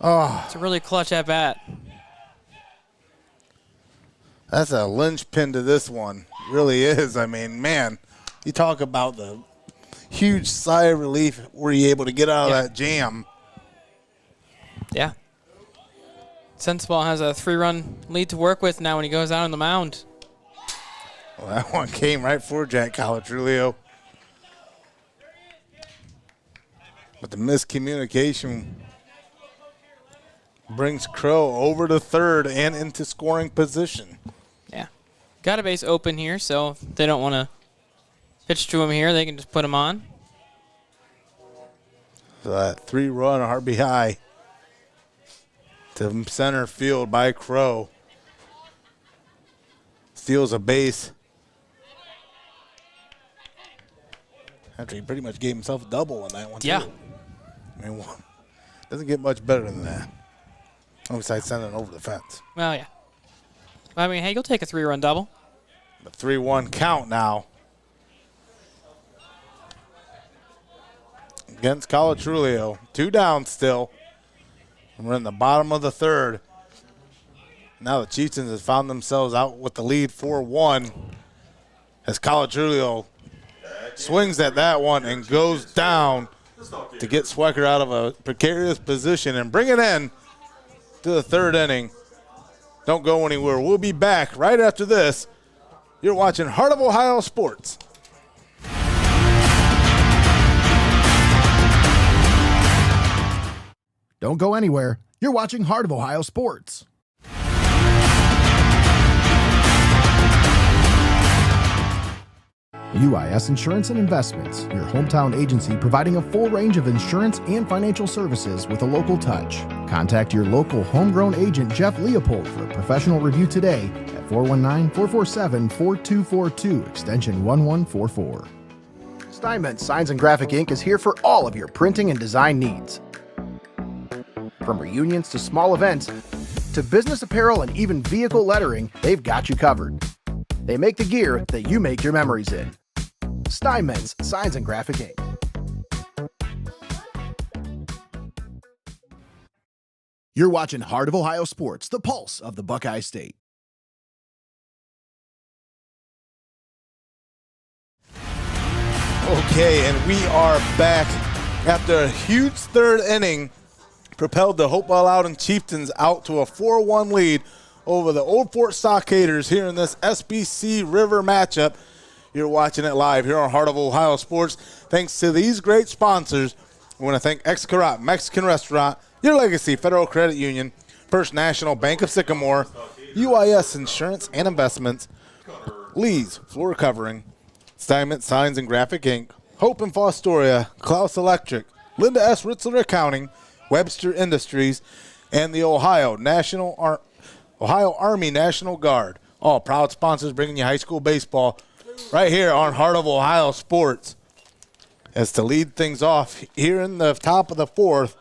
Oh, it's a really clutch at bat. That's a linchpin to this one. Really is. I mean, man, you talk about the huge sigh of relief. Were you able to get out of that jam? Yeah. Sensible has a 3-run lead to work with now when he goes out on the mound. Well, that one came right for Jack Calatrulio. But the miscommunication brings Crow over to third and into scoring position. Yeah. Got a base open here, so if they don't want to pitch to him here, they can just put him on. So that 3-run RBI to center field by Crow. Steals a base. After he pretty much gave himself a double on that one, yeah. too. I mean, doesn't get much better than that. Besides sending it over the fence. Well, yeah. I mean, hey, you'll take a 3-run double. The 3-1 count now. Against Calatrulio. 2 down still. And we're in the bottom of the third. Now the Chieftains have found themselves out with the lead 4-1 as Calatrulio swings at that one and goes down to get Swecker out of a precarious position and bring it in to the third inning. Don't go anywhere. We'll be back right after this. You're watching Heart of Ohio Sports. Don't go anywhere. You're watching Heart of Ohio Sports. UIS Insurance and Investments, your hometown agency providing a full range of insurance and financial services with a local touch. Contact your local homegrown agent, Jeff Leopold, for a professional review today at 419-447-4242, extension 1144. Steinmetz Signs and Graphic Ink is here for all of your printing and design needs. From reunions to small events, to business apparel and even vehicle lettering, they've got you covered. They make the gear that you make your memories in. Steinmetz Signs and Graphic Ink. You're watching Heart of Ohio Sports, the pulse of the Buckeye State. Okay, and we are back after a huge third inning, propelled the Hopewell-Loudon Chieftains out to a 4-1 lead over the Old Fort Stockaders here in this SBC River matchup. You're watching it live here on Heart of Ohio Sports. Thanks to these great sponsors, we want to thank Xcaret Mexican Restaurant, Your Legacy Federal Credit Union, First National Bank of Sycamore, UIS Insurance and Investments, Lee's Floor Covering, Steinmetz Signs and Graphic Ink, Hope and Fostoria, Clouse Electric, Linda S. Ritzler Accounting, Webster Industries, and the Ohio Army National Guard. All proud sponsors bringing you high school baseball right here on Heart of Ohio Sports. As to lead things off here in the top of the fourth,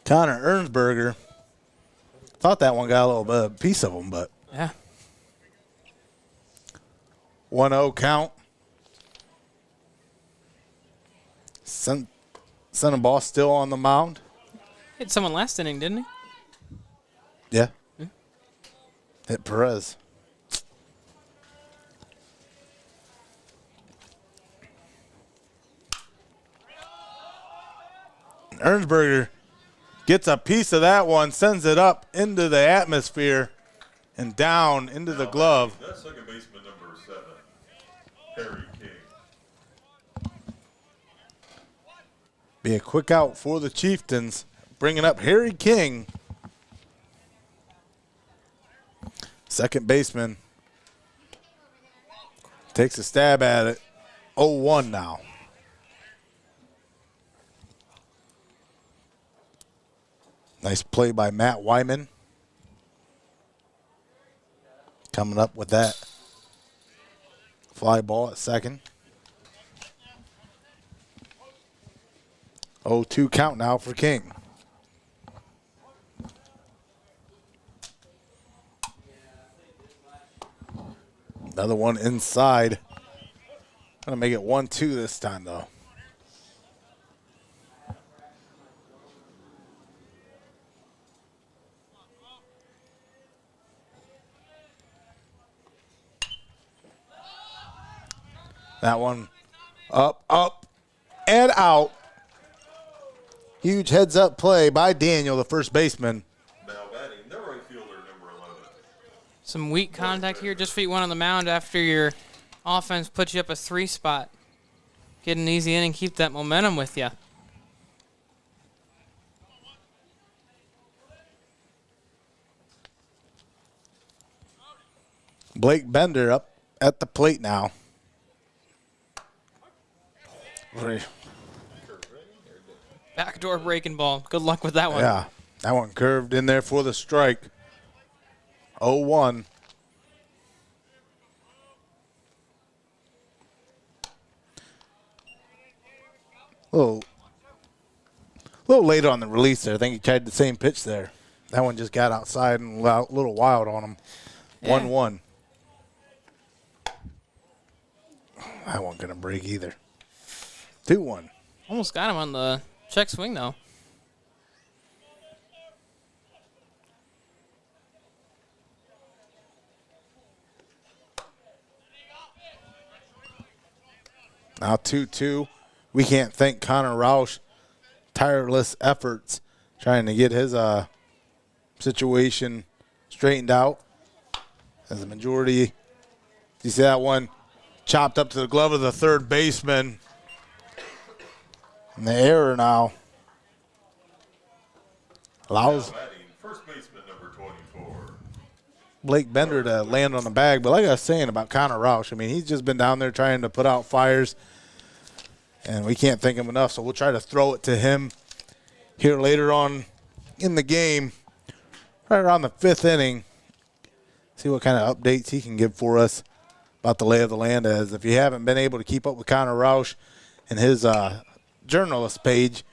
Connor Ernsberger. Thought that one got a little bit of a piece of him, but yeah. 1-0 count. Sonnenball still on the mound. Hit someone last inning, didn't he? Yeah. Hit Perez. Ernsberger gets a piece of that one, sends it up into the atmosphere and down into the glove. That's second baseman number 7, Harry King. Be a quick out for the Chieftains, bringing up Harry King. Second baseman takes a stab at it. 0-1 now. Nice play by Matt Wyman. Coming up with that fly ball at second. 0-2 count now for King. Another one inside. Gonna make it 1-2 this time though. That one up, and out. Huge heads-up play by Daniel, the first baseman. Now batting, the right fielder, number 11. Some weak contact here. Just feet one on the mound after your offense puts you up a 3 spot. Get an easy inning, keep that momentum with you. Blake Bender up at the plate now. Backdoor breaking ball. Good luck with that one. Yeah, that one curved in there for the strike. 0-1. A little late on the release there. I think he tried the same pitch there. That one just got outside and a little wild on him. 1-1. That wasn't going to break either. 2-1. Almost got him on the check swing, though. Now 2-2. We can't thank Connor Roush. Tireless efforts trying to get his situation straightened out. As the majority, you see that one chopped up to the glove of the third baseman. And the error now allows First baseman number 24. Blake Bender to land on the bag. But like I was saying about Connor Roush, I mean, he's just been down there trying to put out fires, and we can't thank him enough. So we'll try to throw it to him here later on in the game, right around the 5th inning. See what kind of updates he can give for us about the lay of the land. As if you haven't been able to keep up with Connor Roush and his journalist page,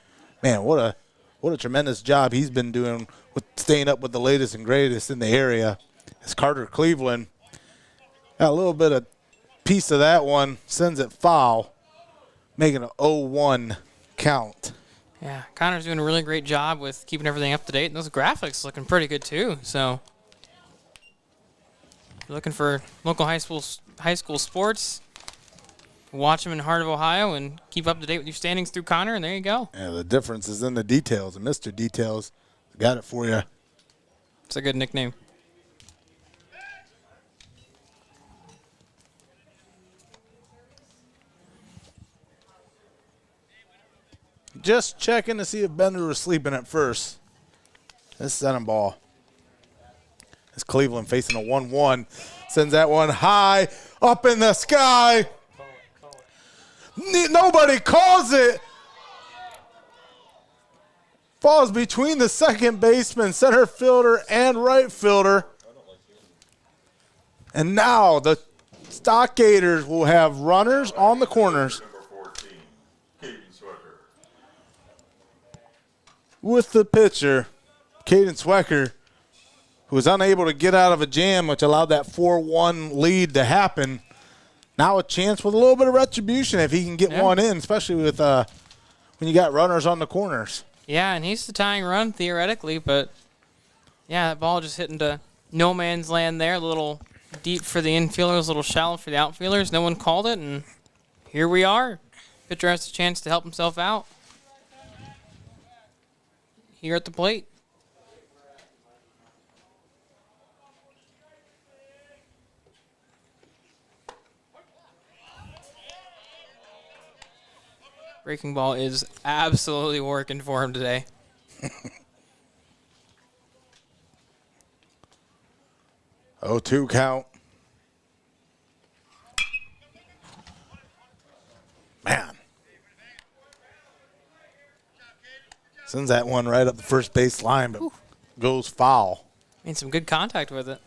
man, what a tremendous job he's been doing with staying up with the latest and greatest in the area. As Carter Cleveland got a little bit of piece of that one, sends it foul, making an 0-1 count. Yeah, Connor's doing a really great job with keeping everything up to date, and those graphics looking pretty good too. So, if you're looking for local high school sports, watch them in Heart of Ohio and keep up to date with your standings through Connor, and there you go. Yeah, the difference is in the details. And Mr. Details got it for you. It's a good nickname. Just checking to see if Bender was sleeping at first. This center ball. It's Cleveland facing a 1-1. Sends that one high up in the sky. Nobody calls it. Falls between the second baseman, center fielder, and right fielder. And now the Stockaders will have runners on the corners. With the pitcher, Caden Swecker, who was unable to get out of a jam, which allowed that 4-1 lead to happen. Now a chance with a little bit of retribution if he can get one in, especially with when you got runners on the corners. Yeah, and he's the tying run theoretically, but yeah, that ball just hit into no man's land there. A little deep for the infielders, a little shallow for the outfielders. No one called it, and here we are. Pitcher has a chance to help himself out here at the plate. Breaking ball is absolutely working for him today. 0-2 count. Man. Sends that one right up the first base line, but goes foul. Made some good contact with it.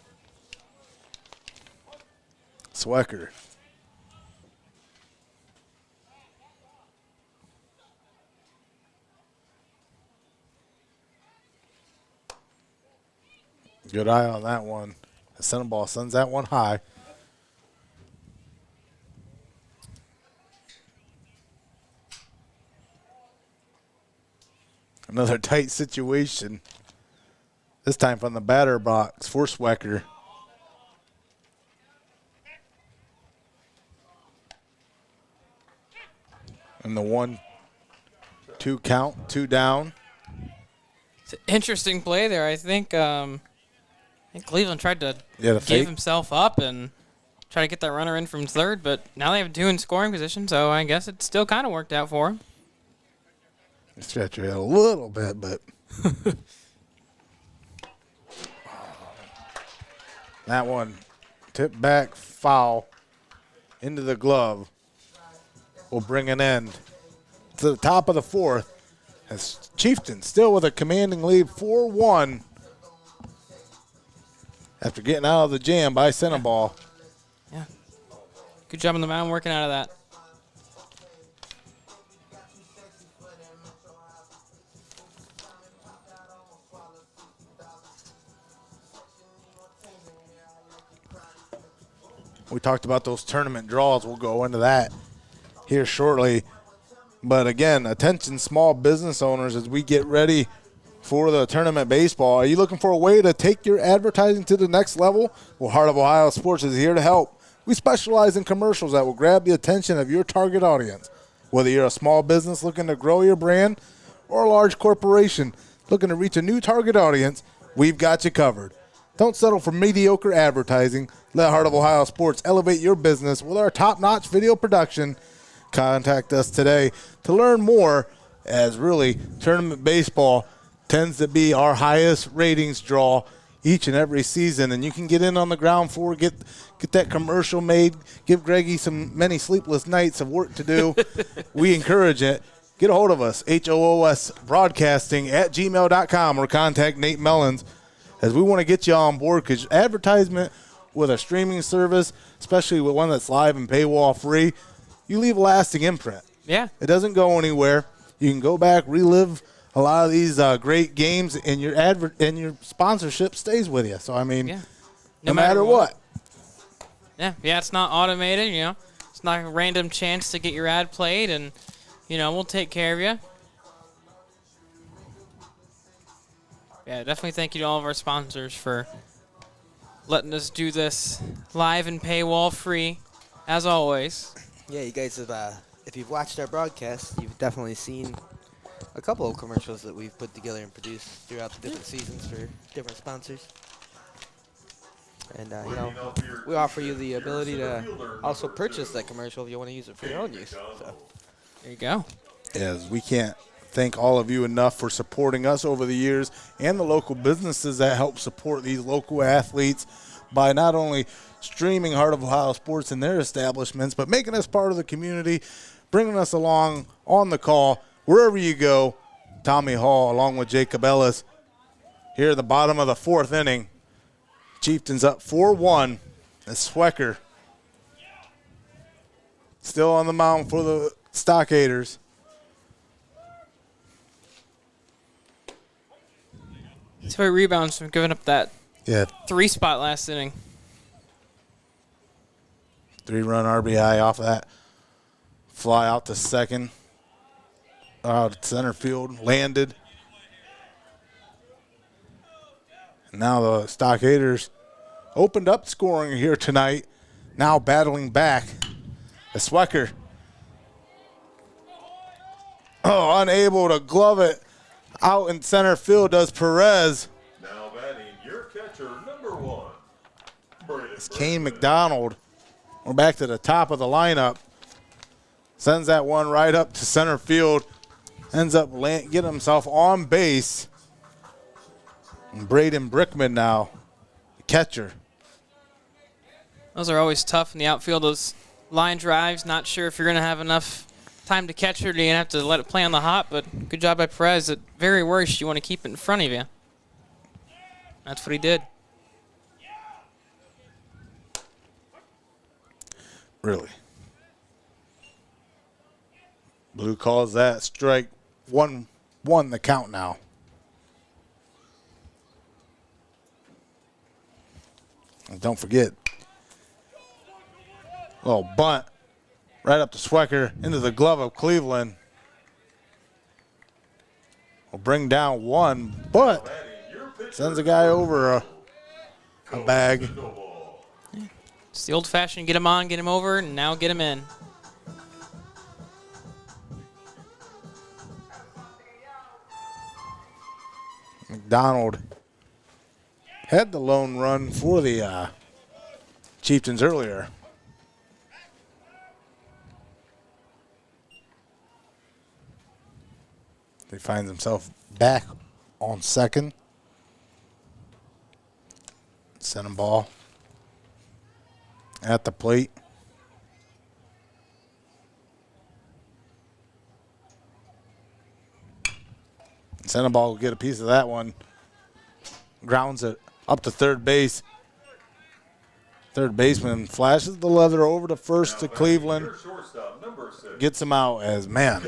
Swecker. Good eye on that one. The center ball sends that one high. Another tight situation. This time from the batter box for Swecker. And the 1-2 count, 2 down. It's an interesting play there. I think Cleveland tried to fake. give himself up and try to get that runner in from third, but now they have 2 in scoring position, so I guess it still kind of worked out for him. Stretch your head a little bit, but that one tipped back, foul into the glove will bring an end to the top of the 4th as Chieftains still with a commanding lead 4-1 after getting out of the jam by center ball. Yeah. Good job on the mound working out of that. We talked about those tournament draws. We'll go into that here shortly. But again, attention small business owners as we get ready for the tournament baseball. Are you looking for a way to take your advertising to the next level? Well, Heart of Ohio Sports is here to help. We specialize in commercials that will grab the attention of your target audience. Whether you're a small business looking to grow your brand or a large corporation looking to reach a new target audience, we've got you covered. Don't settle for mediocre advertising. Let Heart of Ohio Sports elevate your business with our top-notch video production. Contact us today to learn more, as really tournament baseball tends to be our highest ratings draw each and every season. And you can get in on the ground floor, get that commercial made, give Greggy many sleepless nights of work to do. We encourage it. Get a hold of us, hoosbroadcasting@gmail.com, or contact Nate Mellons, as we want to get you on board, because advertisement with a streaming service, especially with one that's live and paywall free, you leave a lasting imprint. Yeah. It doesn't go anywhere. You can go back, relive a lot of these great games, and your sponsorship stays with you. So, I mean, no matter what. Yeah, it's not automated, It's not a random chance to get your ad played, and, we'll take care of you. Yeah, definitely thank you to all of our sponsors for letting us do this live and paywall free, as always. Yeah, you guys have, if you've watched our broadcast, you've definitely seen a couple of commercials that we've put together and produced throughout the different seasons for different sponsors. And, you know, we offer you the ability to also purchase that commercial if you want to use it for your own use. So There you go. As we can't thank all of you enough for supporting us over the years and the local businesses that help support these local athletes by not only streaming Heart of Ohio sports in their establishments, but making us part of the community, bringing us along on the call wherever you go. Tommy Hall along with Jacob Ellis here at the bottom of the fourth inning. Chieftains up 4-1 as Swecker still on the mound for the Stockaders. That's why rebounds from giving up that 3 spot last inning. 3-run RBI off of that. Fly out to second. Out to center field. Landed. And now the Stockaders opened up scoring here tonight. Now battling back. The Swecker. Oh, unable to glove it out in center field does Perez. Now batting your catcher, number 1. It's Kane McDonald. We're back to the top of the lineup. Sends that one right up to center field. Ends up getting himself on base. And Braden Brickman now, the catcher. Those are always tough in the outfield, those line drives. Not sure if you're going to have enough time to catch it or you're going to have to let it play on the hop, but good job by Perez. At very worst, you want to keep it in front of you. That's what he did. Really. Blue calls that strike 1-1 the count now. And don't forget, little bunt right up to Swecker into the glove of Cleveland. Will bring down one, but sends a guy over a bag. It's the old-fashioned get him on, get him over, and now get him in. McDonald had the lone run for the Chieftains earlier. He finds himself back on second. Send him ball at the plate. Senaball will get a piece of that one. Grounds it up to third base. Third baseman flashes the leather over to first to Cleveland. Gets him out as man.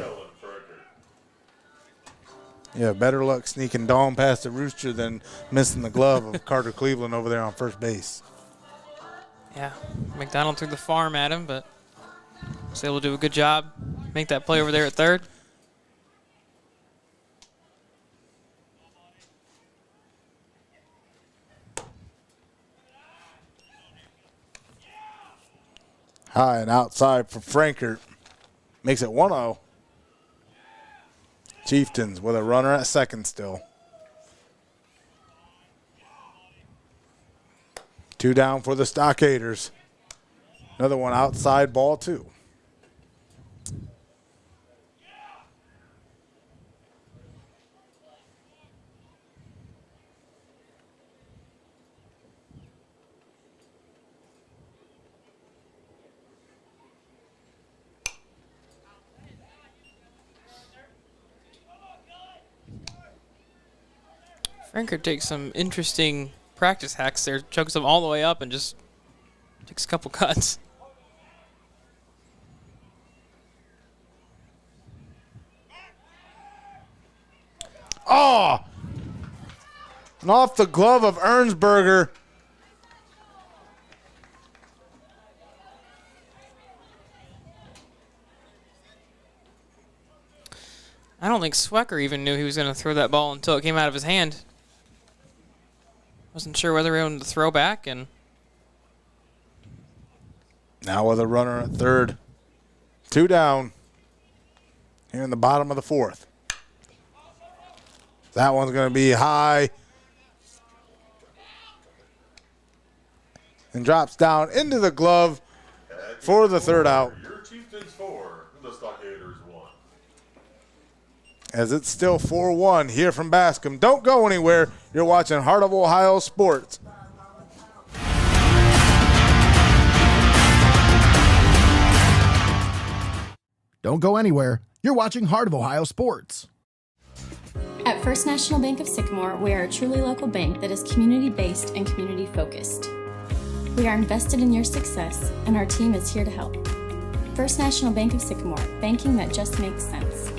Yeah, better luck sneaking Dawn past the rooster than missing the glove of Carter Cleveland over there on first base. Yeah, McDonald threw the farm at him, but was able to do a good job. Make that play over there at third. High and outside for Frankert. Makes it 1-0. Chieftains with a runner at second still. 2 down for the Stockaders. Another one outside, ball 2. Franker takes some interesting practice hacks there. Chugs them all the way up and just takes a couple cuts. Oh! And off the glove of Ernsberger. I don't think Swecker even knew he was going to throw that ball until it came out of his hand. Wasn't sure whether he wanted to throw back, and now with a runner at third. 2 down here in the bottom of the 4th. That one's going to be high and drops down into the glove for the 3rd out. Your Chieftains 4, the Stockaders 1. As it's still 4-1 here from Bascom. Don't go anywhere. You're watching Heart of Ohio Sports. Don't go anywhere. You're watching Heart of Ohio Sports. At First National Bank of Sycamore, we are a truly local bank that is community-based and community-focused. We are invested in your success, and our team is here to help. First National Bank of Sycamore, banking that just makes sense.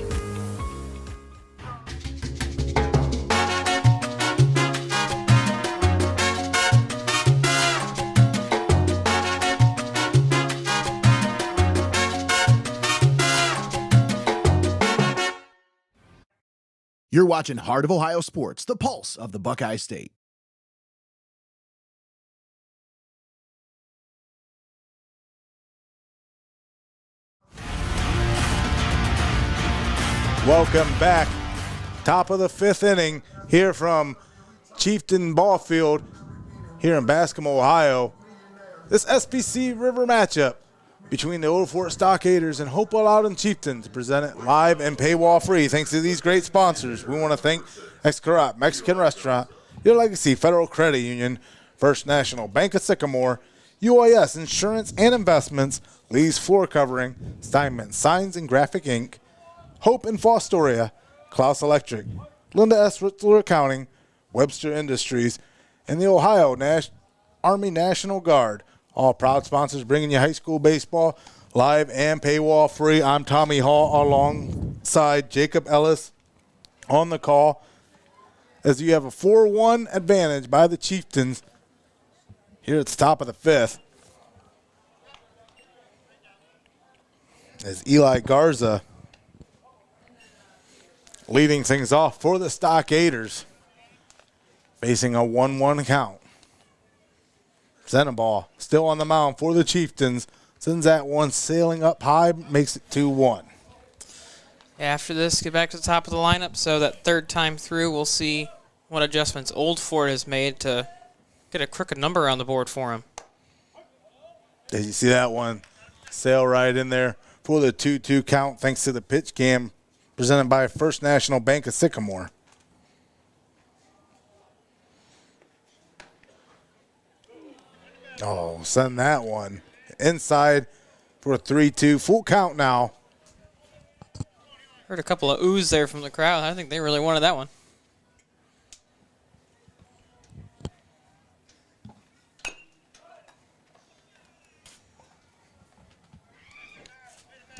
You're watching Heart of Ohio Sports, the pulse of the Buckeye State. Welcome back. Top of the 5th inning here from Chieftain Ball Field here in Bascom, Ohio. This SBC River matchup between the Old Fort Stockaders and Hopewell-Loudon Chieftains, presented live and paywall free thanks to these great sponsors. We want to thank Xcaret Mexican Restaurant, Your Legacy Federal Credit Union, First National Bank of Sycamore, UIS Insurance and Investments, Lee's Floor Covering, Steinmetz Signs and Graphic Inc., Hope and Fostoria, Clouse Electric, Linda S. Ritzler Accounting, Webster Industries, and the Ohio Army National Guard. All proud sponsors bringing you high school baseball live and paywall free. I'm Tommy Hall alongside Jacob Ellis on the call as you have a 4-1 advantage by the Chieftains here at the top of the 5th. As Eli Garza leading things off for the Stockaders, facing a 1-1 count. Zenaball still on the mound for the Chieftains. Sends that one sailing up high, makes it 2-1. After this, get back to the top of the lineup. So that 3rd time through, we'll see what adjustments Old Fort has made to get a crooked number on the board for him. Did you see that one sail right in there for the 2-2 count thanks to the pitch cam presented by First National Bank of Sycamore. Oh, send that one inside for a 3-2. Full count now. Heard a couple of oohs there from the crowd. I think they really wanted that one.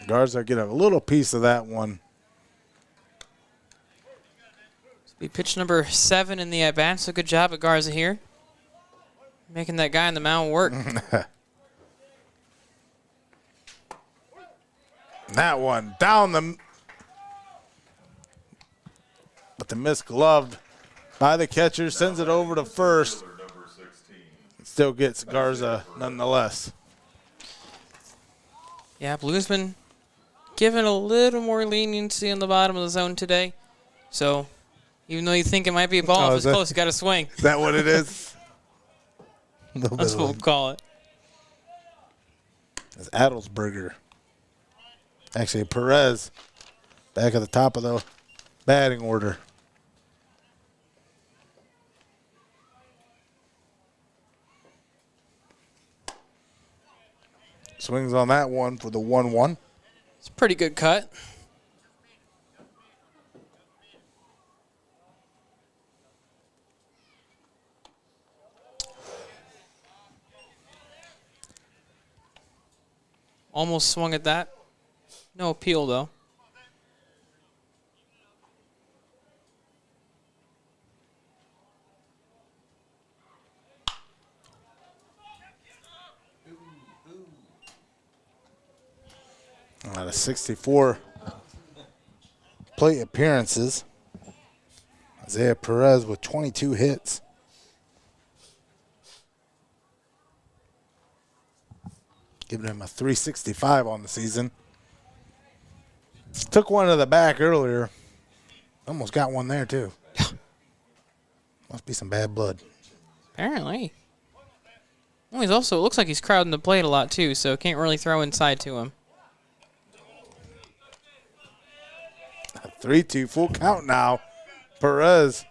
Garza get a little piece of that one. This will be pitch number 7 in the at-bat. So good job at Garza here, making that guy on the mound work. That one down but the miss gloved by the catcher, sends it over to first. Still gets Garza nonetheless. Yeah, Blues been given a little more leniency in the bottom of the zone today. So even though you think it might be a ball, if it's close, you got to swing. Is that what it is? That's what we'll call it. It's Adelsberger. Actually, Perez back at the top of the batting order. Swings on that one for the 1-1. It's a pretty good cut. Almost swung at that. No appeal, though. Out of 64 plate appearances, Isaiah Perez with 22 hits. Giving him a 365 on the season. Took one to the back earlier. Almost got one there, too. Must be some bad blood. Apparently. Well, it looks like he's crowding the plate a lot, too, so can't really throw inside to him. 3-2, full count now. Perez.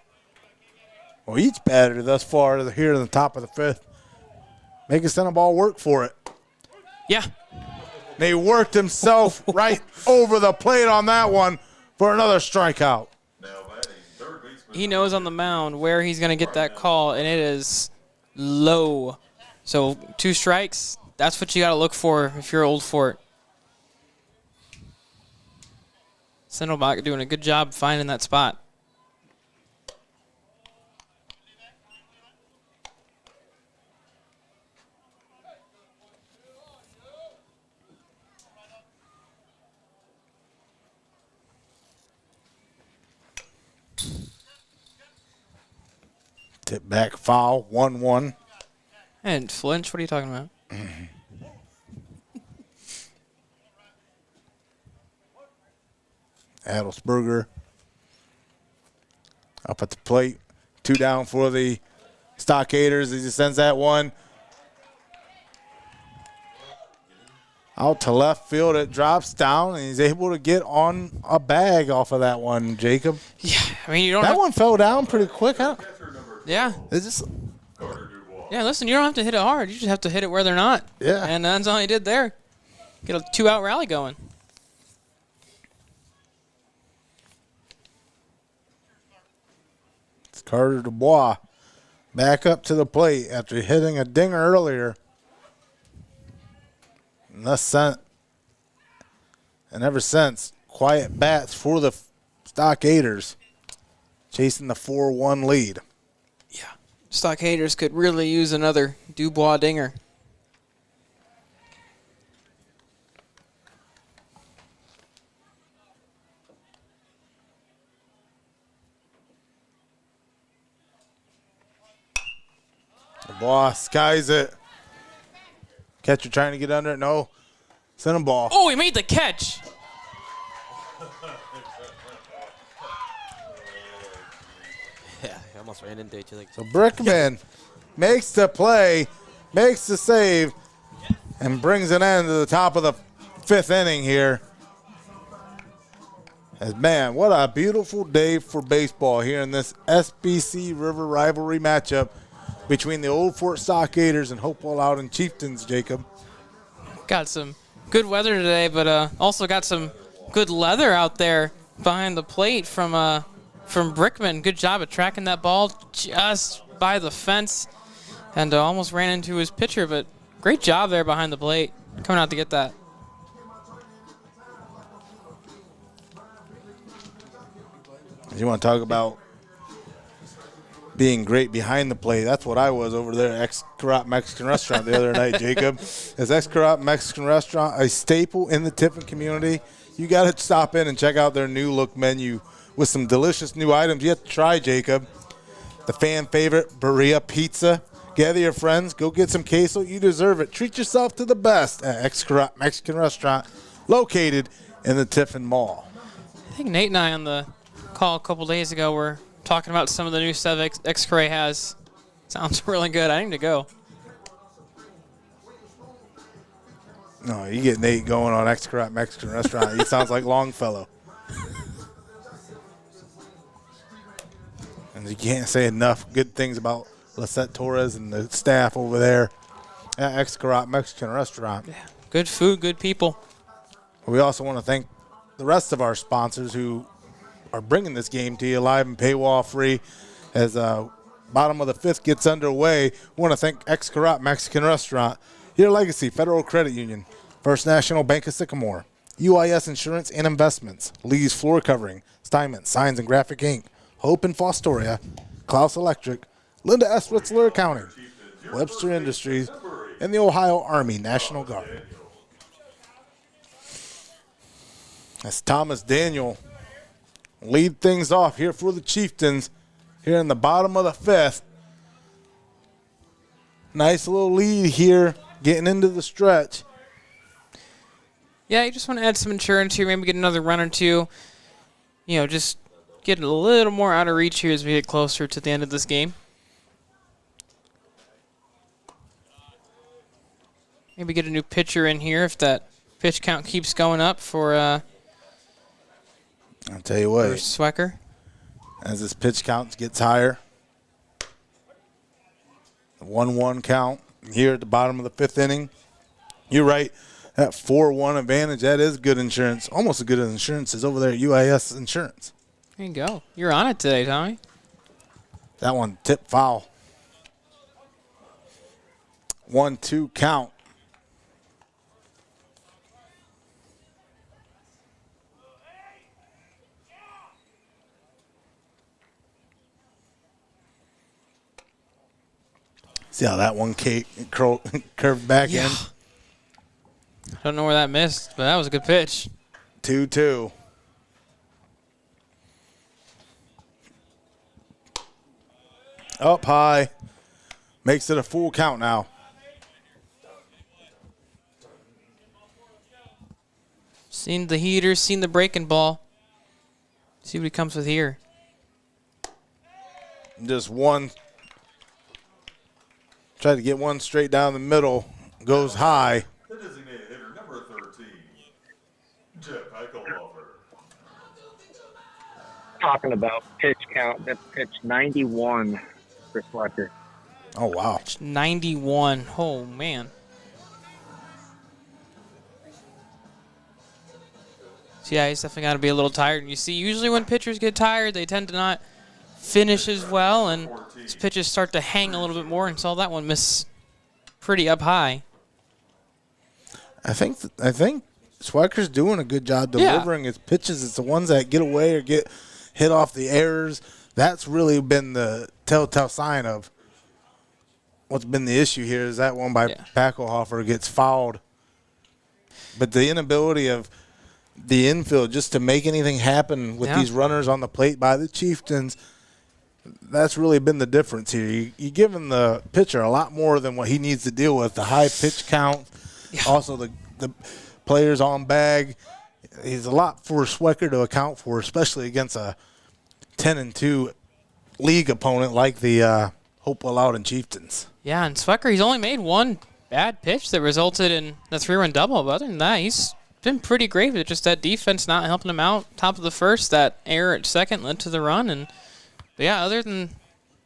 Well, each batter thus far here in the top of the fifth. Making center ball work for it. Yeah. And he worked himself right over the plate on that one for another strikeout. He knows on the mound where he's going to get that call, and it is low. So 2 strikes, that's what you got to look for if you're Old Fort. Sindelbach doing a good job finding that spot. Tip back foul, 1-1. And flinch, what are you talking about? Adelsberger up at the plate. 2 down for the Stockaders. He just sends that one out to left field. It drops down, and he's able to get on a bag off of that one, Jacob. Yeah, I mean, you don't that one fell down pretty quick. Yeah. It's just, yeah, listen, you don't have to hit it hard. You just have to hit it where they're not. Yeah. And that's all he did there. Get a 2-out rally going. it's Carter Dubois back up to the plate after hitting a dinger earlier. And ever since, quiet bats for the Stockaders, chasing the 4-1 lead. Stockaders could really use another Dubois dinger. Dubois skies it. Catcher trying to get under it. No. Send him ball. Oh, he made the catch. Yeah, I almost ran into each other. So Brickman makes the play, makes the save, and brings it in to the top of the 5th inning here. As man, what a beautiful day for baseball here in this SBC River rivalry matchup between the Old Fort Stockaders and Hopewell-Loudon Chieftains, Jacob. Got some good weather today, but also got some good leather out there behind the plate from Brickman. Good job at tracking that ball just by the fence and almost ran into his pitcher, but great job there behind the plate coming out to get that. You want to talk about being great behind the plate? That's what I was over there at Xcaret Mexican Restaurant the other night, Jacob. Is Xcaret Mexican Restaurant a staple in the Tiffin community? You got to stop in and check out their new look menu with some delicious new items you have to try, Jacob. The fan favorite Birria Pizza. Gather your friends. Go get some queso. You deserve it. Treat yourself to the best at Xcaret Mexican Restaurant located in the Tiffin Mall. I think Nate and I on the call a couple days ago were talking about some of the new stuff Xcaret has. Sounds really good. I need to go. No, you get Nate going on Xcaret Mexican Restaurant. He sounds like Longfellow. And you can't say enough good things about Lisette Torres and the staff over there at Xcaret Mexican Restaurant. Yeah, good food, good people. We also want to thank the rest of our sponsors who are bringing this game to you live and paywall free. As bottom of the 5th gets underway, we want to thank Xcaret Mexican Restaurant, Your Legacy Federal Credit Union, First National Bank of Sycamore, UIS Insurance and Investments, Lee's Floor Covering, Steinmetz Signs and Graphic Inc., Hope and Fostoria, Clouse Electric, Linda S. Ritzler Accounting, Webster Industries, and the Ohio Army National Guard. As Thomas Daniel lead things off here for the Chieftains here in the bottom of the 5th. Nice little lead here getting into the stretch. Yeah, you just want to add some insurance here, maybe get another run or two. You know, just get a little more out of reach here as we get closer to the end of this game. Maybe get a new pitcher in here if that pitch count keeps going up for I'll tell you what. Swecker. As this pitch count gets higher, the 1-1 count here at the bottom of the 5th inning. You're right. That 4-1 advantage, that is good insurance. Almost as good as insurance as over there at UIS Insurance. There you go. You're on it today, Tommy. That one tipped foul. 1-2 count. See how that one curved back in? I don't know where that missed, but that was a good pitch. 2-2. Up high. Makes it a full count now. Seen the heaters, seen the breaking ball. See what he comes with here. Just one. Tried to get one straight down the middle. Goes high. The designated hitter, number 13, Jacob Talking about pitch count, that's pitch 91 for Fletcher. Oh, wow. Pitch 91. Oh, man. So, yeah, he's definitely got to be a little tired. And you see, usually when pitchers get tired, they tend to not finish as well, and his pitches start to hang a little bit more, and saw that one miss pretty up high. I think Swecker's doing a good job delivering his pitches. It's the ones that get away or get hit off the errors. That's really been the telltale sign of what's been the issue here is that one by Packelhofer gets fouled. But the inability of the infield just to make anything happen with these runners on the plate by the Chieftains, that's really been the difference here. You're giving the pitcher a lot more than what he needs to deal with. The high pitch count, also the players on bag. He's a lot for Swecker to account for, especially against a 10-2 league opponent like the Hopewell-Loudon Chieftains. Yeah, and Swecker, he's only made one bad pitch that resulted in the 3-run double. But other than that, he's been pretty great with just that defense not helping him out. Top of the first, that error at second led to the run. But yeah, other than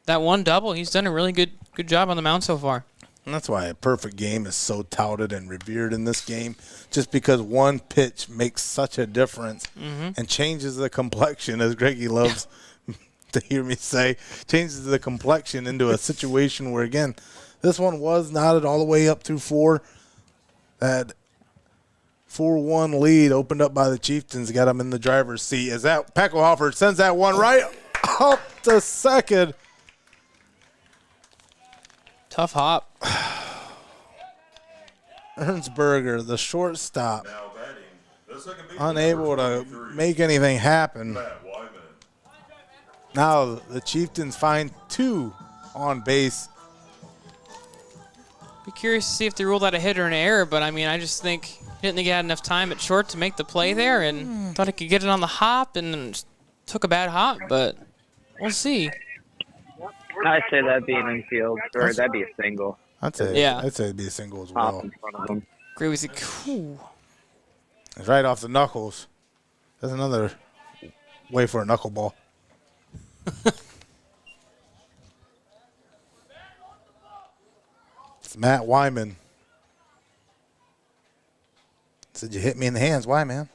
that one double, he's done a really good job on the mound so far. And that's why a perfect game is so touted and revered in this game, just because one pitch makes such a difference and changes the complexion, as Greggy loves to hear me say, changes the complexion into a situation where, again, this one was knotted all the way up through 4. That 4-1 lead opened up by the Chieftains got them in the driver's seat. As that Packelhofer sends that one right up to second. Tough hop. Ernstberger, the shortstop, unable to make anything happen. Now the Chieftains find 2 on base. Be curious to see if they ruled out a hit or an error, but I mean, I just think he didn't think he had enough time at short to make the play there, and thought he could get it on the hop, and just took a bad hop, but we'll see. I'd say that'd be an infield, or that'd be a single. I'd say it'd be a single as well. In front of him. Agree with you. It's right off the knuckles. That's another way for a knuckleball. It's Matt Wyman. Said you hit me in the hands. Why, man?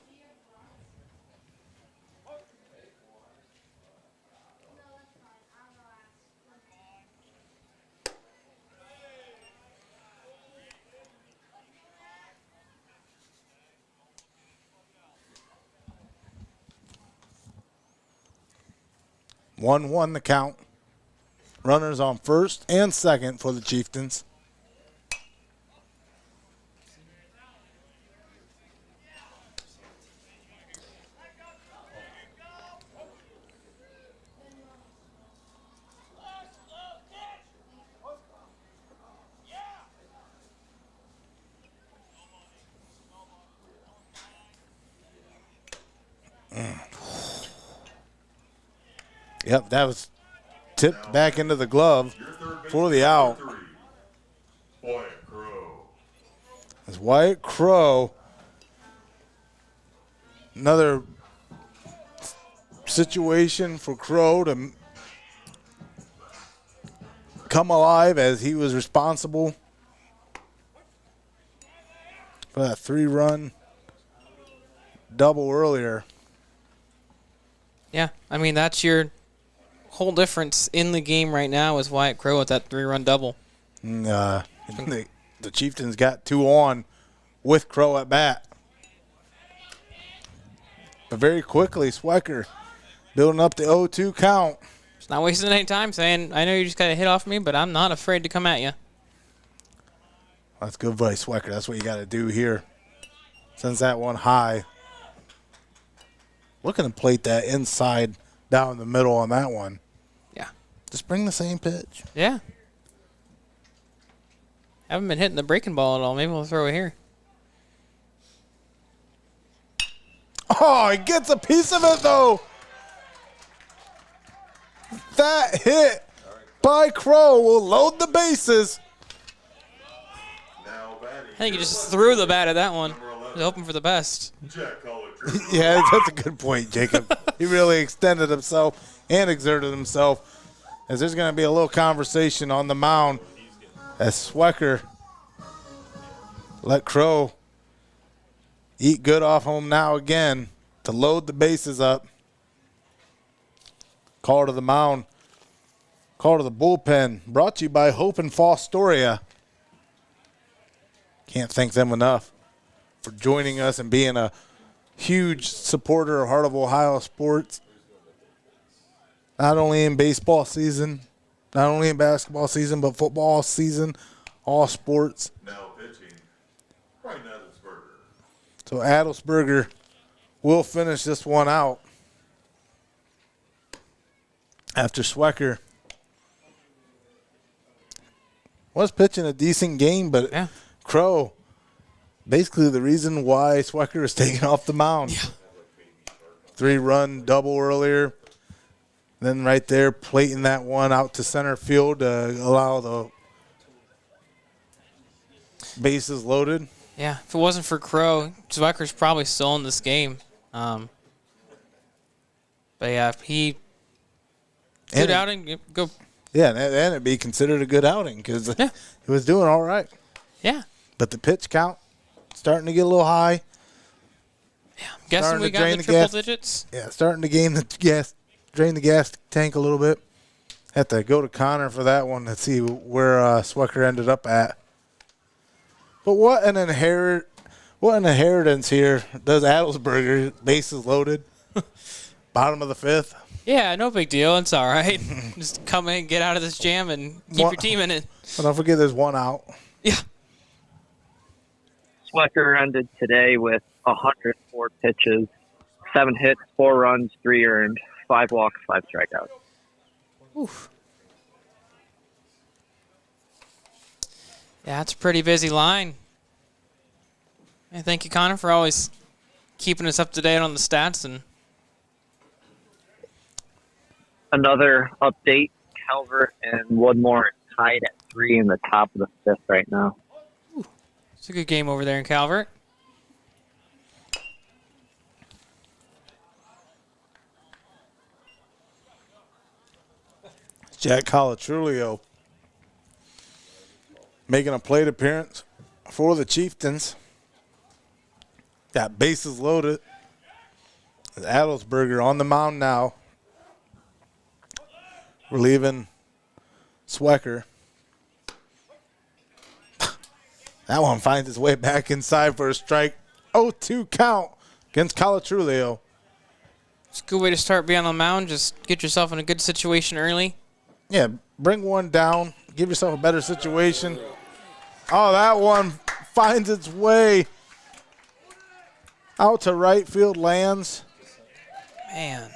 One the count. Runners on first and second for the Chieftains. Yep, that was tipped back into the glove for the out. Wyatt Crow. As Wyatt Crow, another situation for Crow to come alive as he was responsible for that 3-run double earlier. Yeah, I mean, that's your whole difference in the game right now is Wyatt Crow with that 3-run double. The Chieftains got 2 on with Crow at bat. But very quickly, Swecker building up the 0-2 count. It's not wasting any time saying, I know you just got a hit off me, but I'm not afraid to come at you. That's good by Swecker. That's what you got to do here. Sends that one high. Looking to plate that inside down the middle on that one. Yeah. Just bring the same pitch. Yeah. Haven't been hitting the breaking ball at all. Maybe we'll throw it here. Oh, he gets a piece of it, though. That hit by Crow will load the bases. I think he just threw the bat at that one. He was hoping for the best. Yeah, that's a good point, Jacob. He really extended himself and exerted himself. As there's going to be a little conversation on the mound as Swecker let Crow eat good off him now again to load the bases up. Call to the mound. Call to the bullpen. Brought to you by Hope and Fostoria. Can't thank them enough for joining us and being a huge supporter of Heart of Ohio sports. Not only in baseball season, not only in basketball season, but football season, all sports. Now pitching, Brian Adelsberger. So Adelsberger will finish this one out after Swecker was pitching a decent game, but yeah. Crow, basically the reason why Swecker is taking off the mound. Yeah. 3-run double earlier. Then right there, plating that one out to center field to allow the bases loaded. Yeah, if it wasn't for Crow, Zwecker's probably still in this game. But yeah, he good outing. Go. Yeah, and it'd be considered a good outing because he was doing all right. Yeah. But the pitch count starting to get a little high. Yeah, I'm guessing we got the triple digits. Yeah, starting to drain the gas tank a little bit. Have to go to Connor for that one to see where Swecker ended up at. But what an inheritance here does Adelsberger. Bases loaded. Bottom of the 5th. Yeah, no big deal. It's all right. Just come in, get out of this jam, and keep your team in it. But don't forget there's one out. Yeah. Swecker ended today with 104 pitches, 7 hits, 4 runs, 3 earned, 5 walks, 5 strikeouts. Oof. Yeah, it's a pretty busy line. And thank you, Connor, for always keeping us up to date on the stats. And another update, Calvert and Woodmore tied at 3 in the top of the 5th right now. It's a good game over there in Calvert. Jack Colatrulio making a plate appearance for the Chieftains. Got bases loaded. Adelsberger on the mound now, relieving Swecker. That one finds its way back inside for a strike. 0-2 count against Colatrulio. It's a good way to start being on the mound. Just get yourself in a good situation early. Yeah, bring one down. Give yourself a better situation. Oh, that one finds its way out to right field, lands. Man.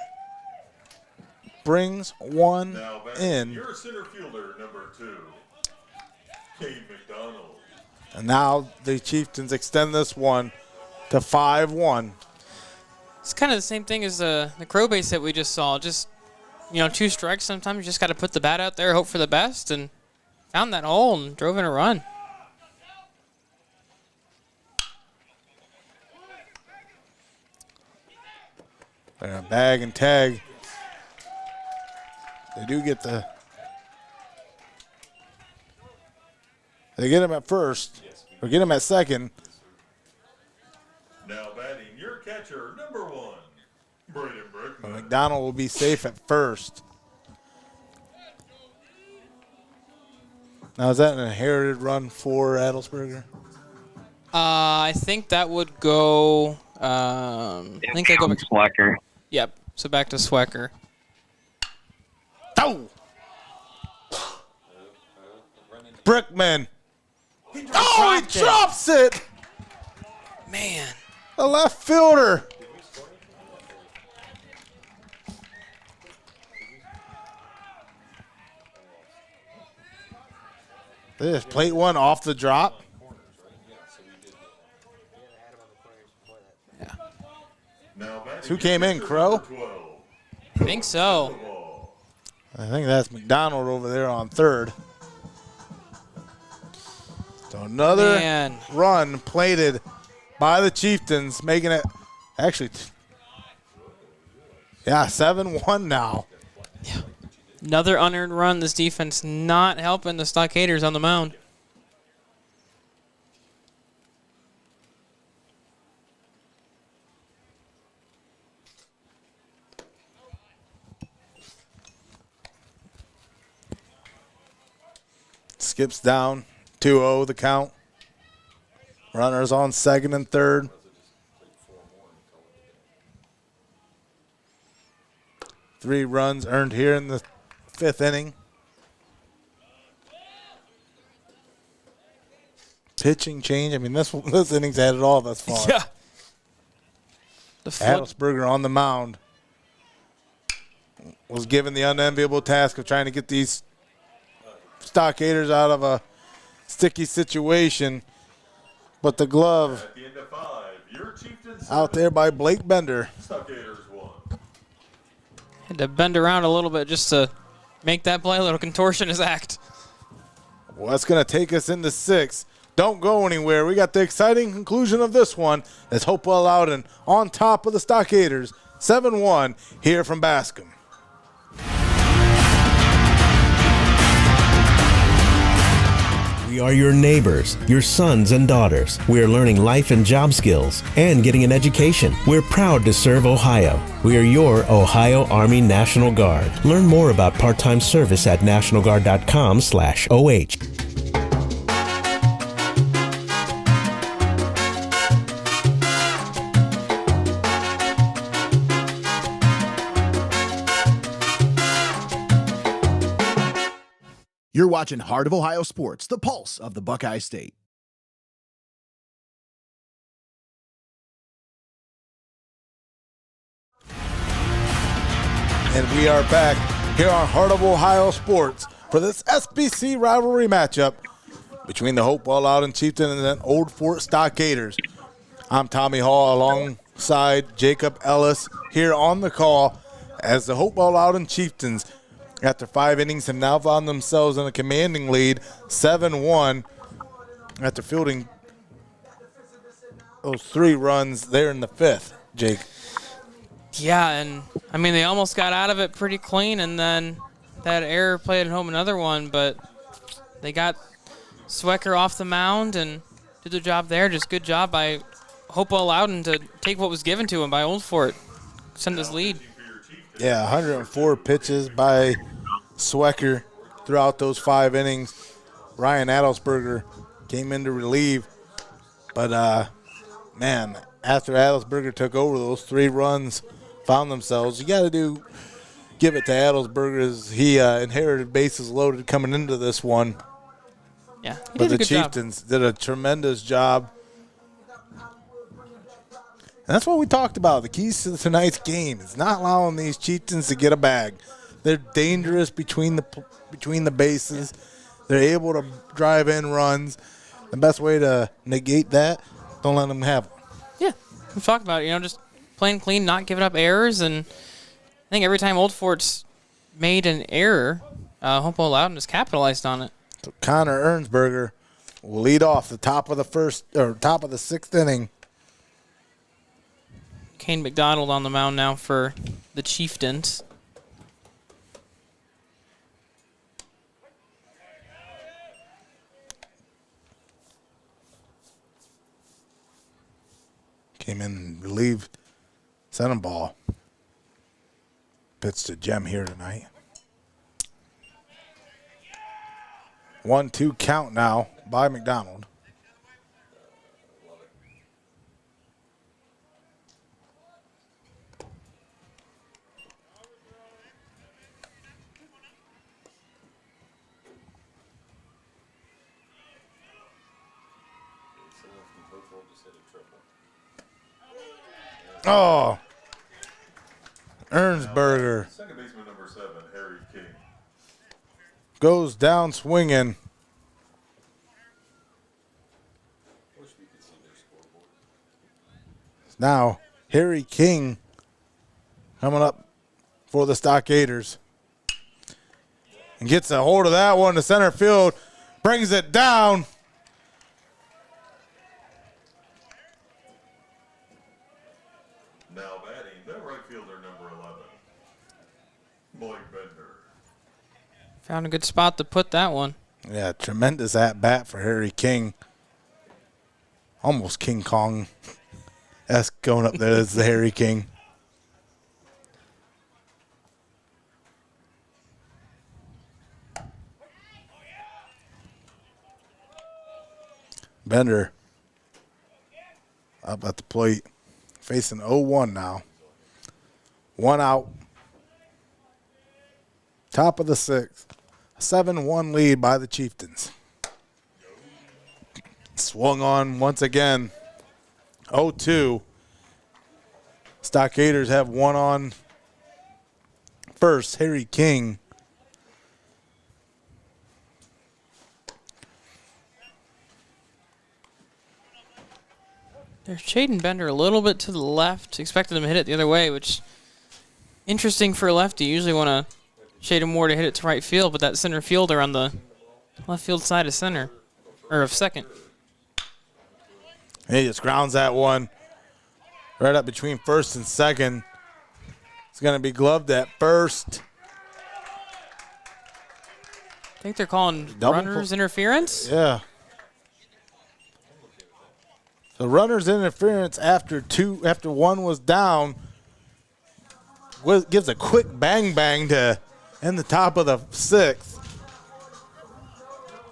Brings one Now back in. Your center fielder, number 2, Kane McDonald. And now the Chieftains extend this one to 5-1. It's kind of the same thing as the Crow base that we just saw. Just 2 strikes. Sometimes you just got to put the bat out there, hope for the best, and found that hole and drove in a run. Bag and tag. They do get the. They get him at first, or get him at second. Now batting your catcher, number 1, Braden Brickman. McDonald will be safe at first. Now, is that an inherited run for Adelsberger? I think that would go. I think they go back to Swecker. Yep. So back to Swecker. Oh! Brickman. He drops it. Man. The left fielder. They just plate one off the drop. Who came in, Crow? I think so. I think that's McDonald over there on third. So another run plated by the Chieftains, making it actually, 7-1 now. Yeah. Another unearned run. This defense not helping the Stockaders on the mound. Skips down, 2-0 the count. Runners on second and third. Three runs earned here in the 5th inning. Pitching change. I mean, this inning's had it all thus far. Yeah. Adelsberger on the mound was given the unenviable task of trying to get these Stockaders out of a sticky situation, but the glove At the end of 5, your Chieftains out there by Blake Bender. Stockaders 1. Had to bend around a little bit just to make that play, a little contortionist act. Well, that's going to take us into 6. Don't go anywhere. We got the exciting conclusion of this one as Hopewell-Loudon on top of the Stockaders, 7-1 here from Bascom. We are your neighbors, your sons and daughters. We are learning life and job skills and getting an education. We're proud to serve Ohio. We are your Ohio Army National Guard. Learn more about part-time service at nationalguard.com/OH. You're watching Heart of Ohio Sports, the pulse of the Buckeye State. And we are back here on Heart of Ohio Sports for this SBC rivalry matchup between the Hopewell-Loudon Chieftains and the Old Fort Stockaders. I'm Tommy Hall alongside Jacob Ellis here on the call as the Hopewell-Loudon Chieftains, after 5 innings, have now found themselves in a commanding lead, 7-1, after fielding those 3 runs there in the 5th, Jake. Yeah, and I mean, they almost got out of it pretty clean, and then that error played at home another one, but they got Swecker off the mound and did their job there. Just good job by Hopewell-Loudon to take what was given to him by Old Fort, send this lead. Yeah, 104 pitches by Swecker throughout those 5 innings. Ryan Adelsberger came in to relieve. But, man, after Adelsberger took over, those 3 runs found themselves. You got to give it to Adelsberger as he inherited bases loaded coming into this one. Yeah, but the Chieftains did a tremendous job. And that's what we talked about. The keys to tonight's game is not allowing these Chieftains to get a bag. They're dangerous between the bases. They're able to drive in runs. The best way to negate that, don't let them have them. Yeah, we've talked about it. Just playing clean, not giving up errors. And I think every time Old Fort's made an error. Hopewell-Loudon has capitalized on it. So Connor Ernsberger will lead off the top of the sixth inning. Kane McDonald on the mound now for the Chieftains. Came in and relieved Senenball. Pitch to Jem here tonight. 1-2 count now by McDonald. Oh, Ernsberger Second baseman number 7, Harry King. goes down swinging. Now, Harry King coming up for the Stockaders. And gets a hold of that one to center field. Brings it down. Now batting, the right fielder number 11, Mike Bender. Found a good spot to put that one. Yeah, tremendous at-bat for Harry King. Almost King Kong-esque going up there. That's the Harry King. Bender up at the plate, facing 0-1 now. 1 out. Top of the sixth. 7-1 lead by the Chieftains. Swung on once again. 0-2. Stockaders have one on first. Harry King. They're shading Bender a little bit to the left. Expected him to hit it the other way, which interesting for a lefty. Usually want to shade him more to hit it to right field, but that center fielder on the left field side of center, or of second. He just grounds that one right up between first and second. It's going to be gloved at first. I think they're calling runners interference. Yeah. The runner's interference after one was down gives a quick bang to end the top of the sixth.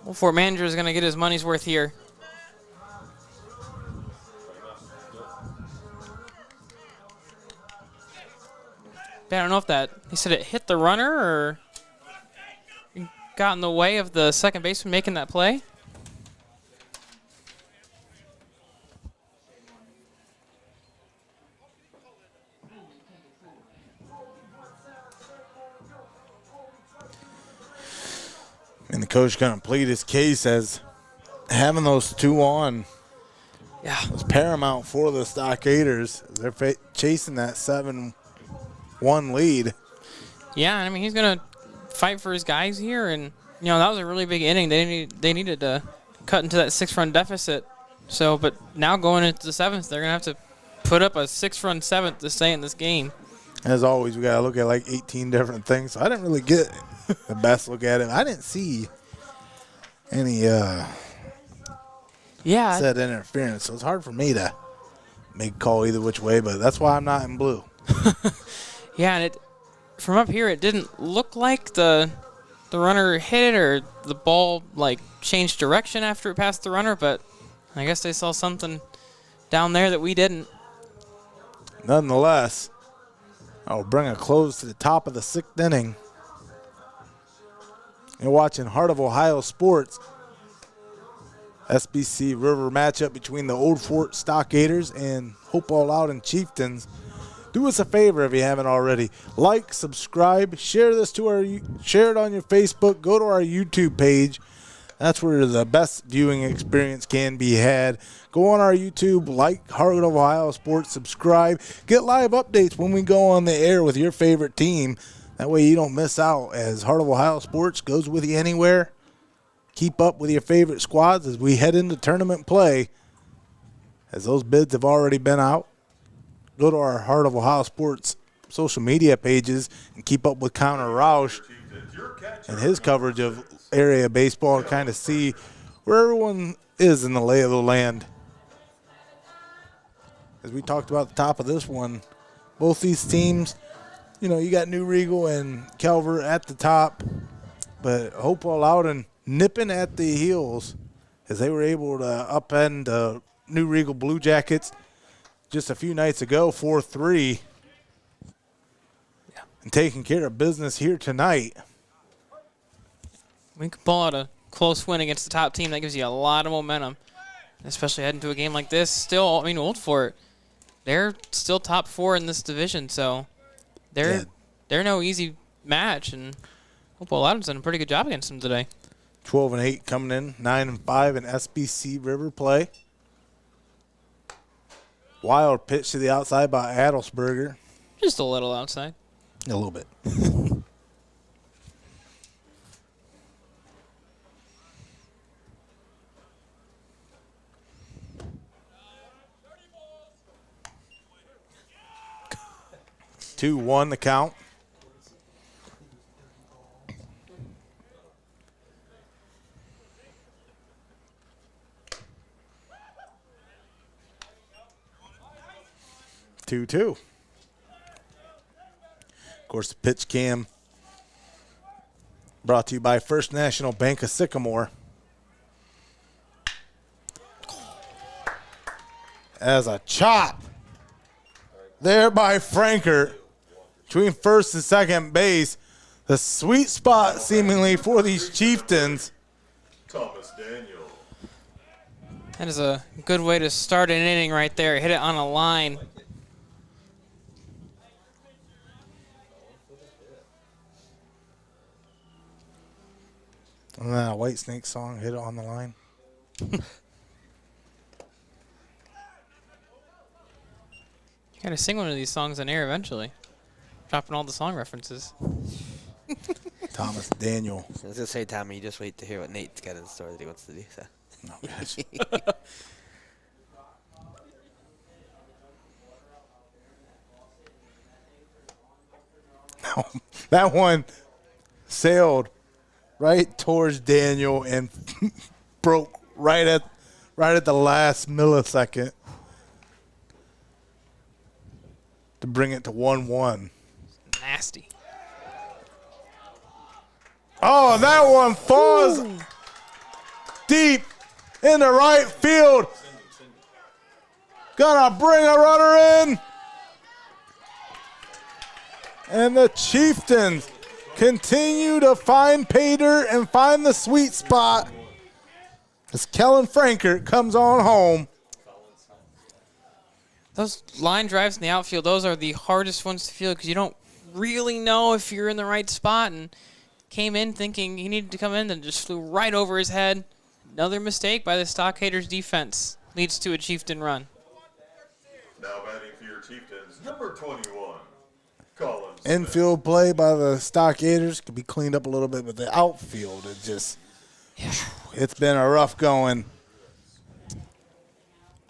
Old Fort manager is going to get his money's worth here. I don't know if he said it hit the runner or got in the way of the second baseman making that play. And the coach going to plead his case as having those two on was paramount for the Stockaders. They're chasing that 7-1 lead. Yeah, I mean, he's going to fight for his guys here. And, that was a really big inning. They needed to cut into that 6-run deficit. So, but now going into the seventh, they're going to have to put up a 6-run seventh to stay in this game. As always, we got to look at like 18 different things. So I didn't really get the best look at it. I didn't see any said interference, so it's hard for me to make a call either which way, but that's why I'm not in blue. Yeah, and from up here, it didn't look like the runner hit it or the ball like changed direction after it passed the runner, but I guess they saw something down there that we didn't. Nonetheless, I'll bring a close to the top of the sixth inning. You're watching Heart of Ohio Sports. SBC River matchup between the Old Fort Stockaders and Hopewell-Loudon Chieftains. Do us a favor if you haven't already. Like, subscribe, share it on your Facebook, go to our YouTube page. That's where the best viewing experience can be had. Go on our YouTube, like Heart of Ohio Sports, subscribe. Get live updates when we go on the air with your favorite team. That way you don't miss out as Heart of Ohio Sports goes with you anywhere. Keep up with your favorite squads as we head into tournament play. As those bids have already been out, go to our Heart of Ohio Sports social media pages and keep up with Connor Roush and his coverage of area baseball and kind of see where everyone is in the lay of the land. As we talked about at the top of this one, both these teams, you know, you got New Regal and Calvert at the top, but Hopewell-Loudon nipping at the heels as they were able to upend New Regal Blue Jackets just a few nights ago, 4-3, and taking care of business here tonight. We can pull out a close win against the top team. That gives you a lot of momentum, especially heading to a game like this. Still, I mean, Old Fort, they're still top 4 in this division, so they're no easy match, and Hopewell-Loudon's done a pretty good job against them today. 12-8 coming in, 9-5 in SBC River play. Wild pitch to the outside by Adelsberger. Just a little outside. A little bit. Two, 1 the count. Two. Of course, the pitch cam brought to you by First National Bank of Sycamore. As a chop there by Frankert between first and second base. The sweet spot seemingly for these Chieftains. Thomas Daniel. That is a good way to start an inning right there. Hit it on a line. And that White Snake song, Hit It on the Line. You gotta sing one of these songs on air eventually. Dropping all the song references. Thomas Daniel. I was gonna say, Tommy, you just wait to hear what Nate's got in store that he wants to do. So. Oh, gosh. That one sailed right towards Daniel and broke right at the last millisecond to bring it to 1-1. Nasty. Oh, that one falls deep in the right field. Gonna bring a runner in. And the Chieftains continue to find pay dirt and find the sweet spot as Kellen Frankert comes on home. Those line drives in the outfield, those are the hardest ones to field because you don't really know if you're in the right spot, and came in thinking he needed to come in and just flew right over his head. Another mistake by the Stockaders defense leads to a Chieftain run. Now batting for your Chieftains, number 21, Collins. Infield play by the Stockaders could be cleaned up a little bit, but the outfield is just, it's been a rough going.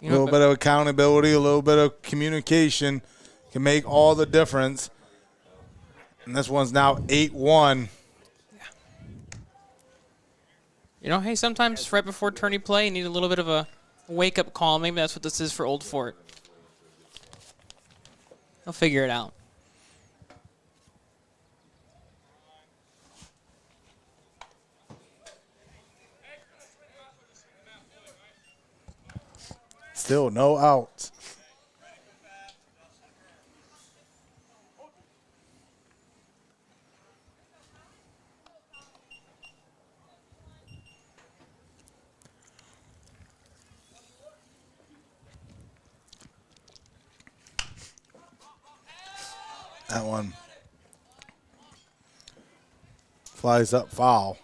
A little bit of accountability, a little bit of communication can make all the difference. And this one's now 8-1. You know, hey, sometimes right before tourney play, you need a little bit of a wake-up call. Maybe that's what this is for Old Fort. They'll figure it out. Still no outs. That one flies up foul.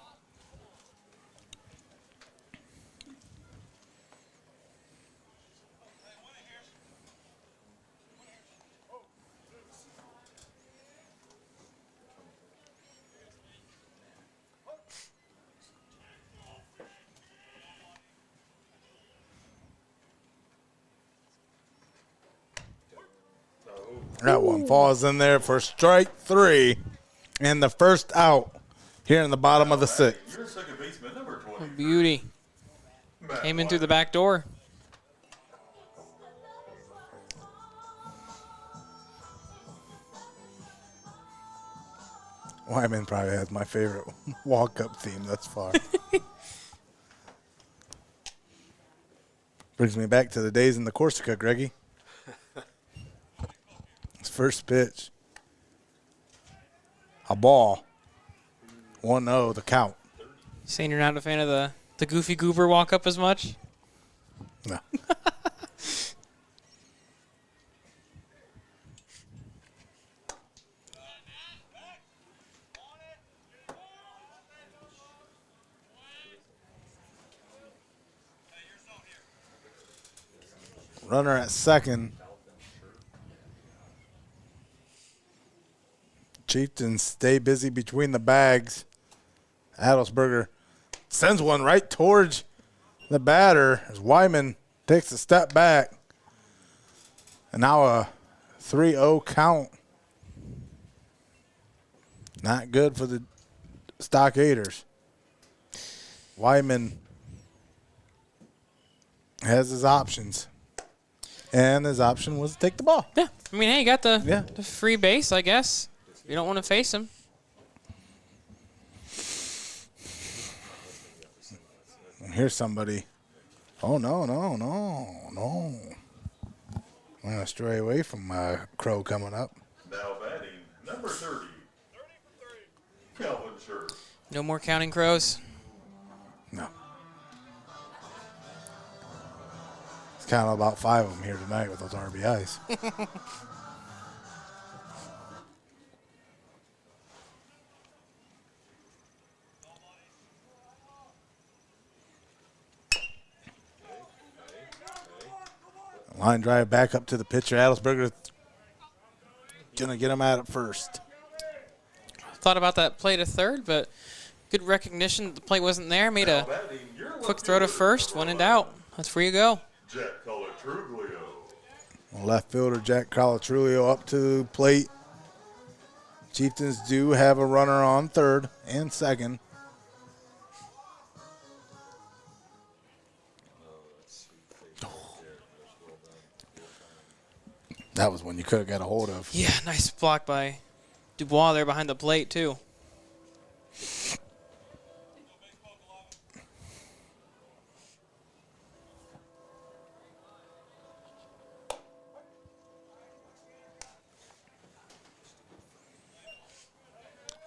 That one falls in there for strike 3 and the first out here in the bottom of the 6th. Your second baseman, number 20. Beauty. Came in through the back door. Wyman probably has my favorite walk-up theme thus far. Brings me back to the days in the Corsica, Greggy. His first pitch. A ball. 1-0, the count. Saying you're not a fan of the Goofy Goober walk-up as much? No. Runner at second. Chieftains stay busy between the bags. Adelsberger sends one right towards the batter as Wyman takes a step back. And now a 3-0 count. Not good for the Stockaders. Wyman has his options. And his option was to take the ball. Yeah. I mean, hey, you got the free base, I guess. You don't want to face him. Here's somebody. Oh, no. I'm going to stray away from Crow coming up. Now batting, number 30. Calvin Scherf. No more counting crows. No. It's kind of about 5 of them here tonight with those RBIs. Line drive back up to the pitcher. Adelsberger going to get him out at first. Thought about that play to third, but good recognition. The play wasn't there. Made a quick throw to first. One and out. That's where you go. Jack Colatrulio. Left fielder Jack Colatrulio up to the plate. Chieftains do have a runner on third and second. That was one you could have got a hold of. Yeah, nice block by Dubois there behind the plate, too.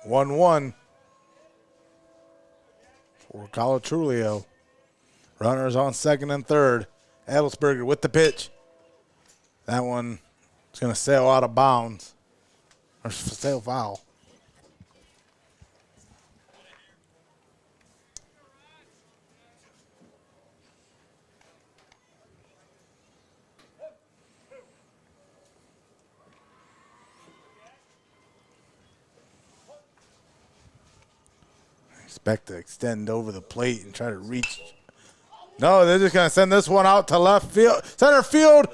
One for Colatrulio. Runners on second and third. Adelsberger with the pitch. That one is going to sail out of bounds. Or sail foul. Expect to extend over the plate and try to reach. No, they're just going to send this one out to left field. Center field.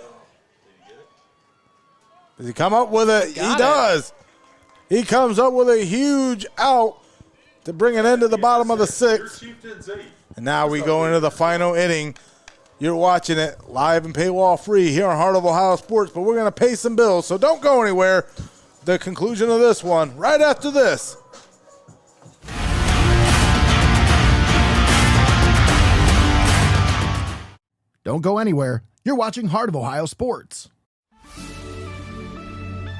Does he come up with it? He does. He comes up with a huge out to bring it into the bottom of the 6th. And now we go into the final inning. You're watching it live and paywall free here on Heart of Ohio Sports, but we're going to pay some bills, so don't go anywhere. The conclusion of this one right after this. Don't go anywhere. You're watching Heart of Ohio Sports.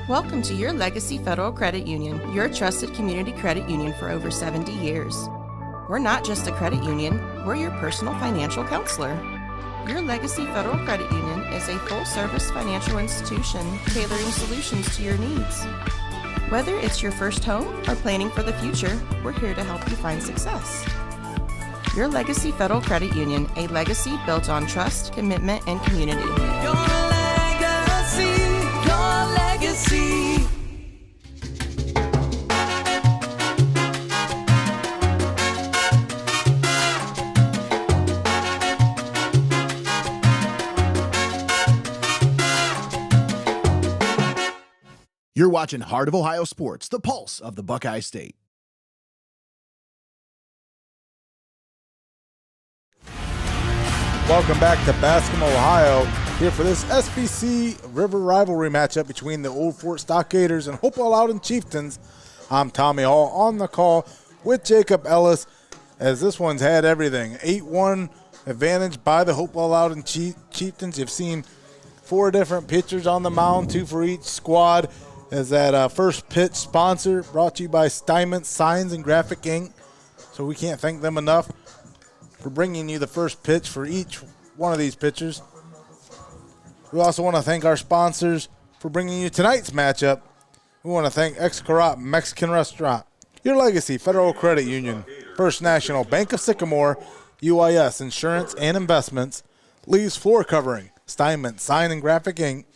Welcome to your Legacy Federal Credit Union, your trusted community credit union for over 70 years. We're not just a credit union, we're your personal financial counselor. Your Legacy Federal Credit Union is a full-service financial institution tailoring solutions to your needs. Whether it's your first home or planning for the future, we're here to help you find success. Your Legacy Federal Credit Union, a legacy built on trust, commitment, and community. Your legacy, your legacy. You're watching Heart of Ohio Sports, the pulse of the Buckeye State. Welcome back to Bascom, Ohio, here for this SBC River rivalry matchup between the Old Fort Stockaders and Hopewell-Loudon Chieftains. I'm Tommy Hall on the call with Jacob Ellis, as this one's had everything. 8-1 advantage by the Hopewell-Loudon Chieftains. You've seen 4 different pitchers on the mound, 2 for each squad. As that first pitch sponsor brought to you by Steinmetz Signs and Graphic Ink. So we can't thank them enough for bringing you the first pitch for each one of these pitchers. We also want to thank our sponsors for bringing you tonight's matchup. We want to thank Xcaret Mexican Restaurant, Your Legacy Federal Credit Union, First National Bank of Sycamore, UIS Insurance and Investments, Lee's Floor Covering, Steinmetz Sign and Graphic Ink,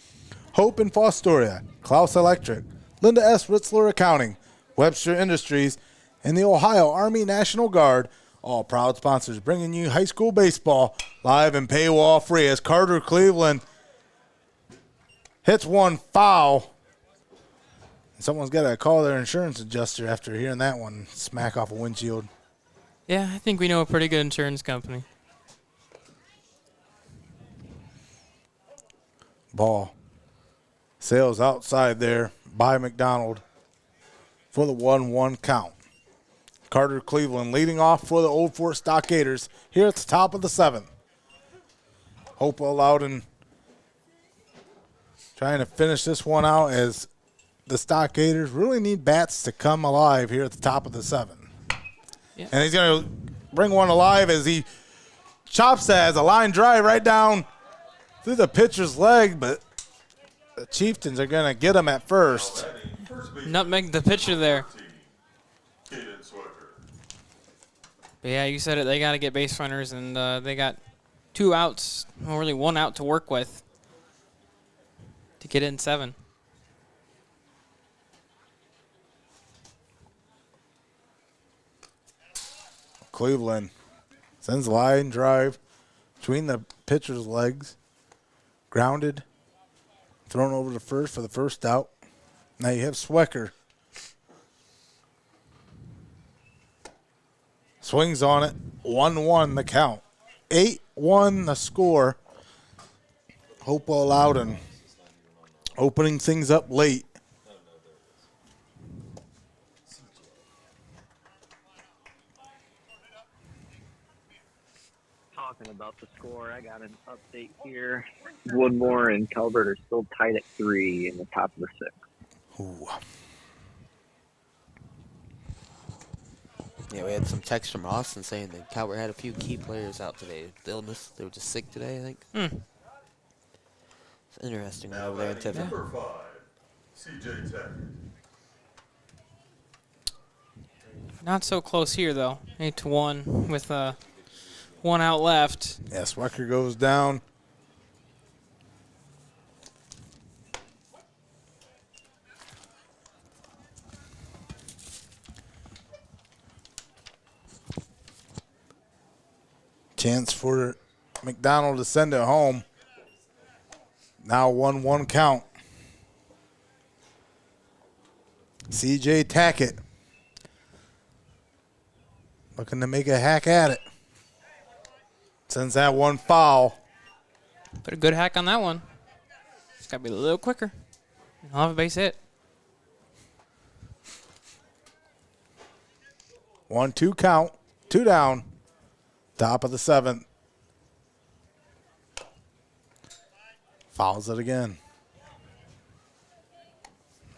Hope and Fostoria, Clouse Electric, Linda S. Ritzler Accounting, Webster Industries, and the Ohio Army National Guard, all proud sponsors bringing you high school baseball live and paywall free as Carter Cleveland hits one foul. And someone's got to call their insurance adjuster after hearing that one smack off a windshield. Yeah, I think we know a pretty good insurance company. Ball sails outside there by McDonald for the 1-1 count. Carter Cleveland leading off for the Old Fort Stockaders here at the top of the 7th. Hopewell-Loudon trying to finish this one out as the Stockaders really need bats to come alive here at the top of the 7th. Yeah. And he's going to bring one alive as he chops that as a line drive right down through the pitcher's leg, but the Chieftains are going to get him at first. Nutmeg the pitcher there. But yeah, you said it. They got to get base runners, and they got 2 outs, well, really 1 out to work with to get in 7. Cleveland sends a line drive between the pitcher's legs, grounded, thrown over to first for the first out. Now you have Swecker. Swings on it, 1-1 the count. 8-1 the score. Hopewell-Loudon opening things up late. Talking about the score, I got an update here. Woodmore and Calvert are still tied at 3 in the top of the 6th. Ooh. Yeah, we had some text from Austin saying that Calvert had a few key players out today with illness. They were just sick today, I think. It's interesting over there in Tiffin. Number 5, CJ Tech. Not so close here, though. 8-1 with 1 out left. Yeah, Swecker goes down. Chance for McDonald to send it home. Now 1-1 count. CJ Tackett looking to make a hack at it. Sends that one foul. Put a good hack on that one. Just got to be a little quicker. I'll have a base hit. 1-2 count. 2 down. Top of the 7th. Fouls it again.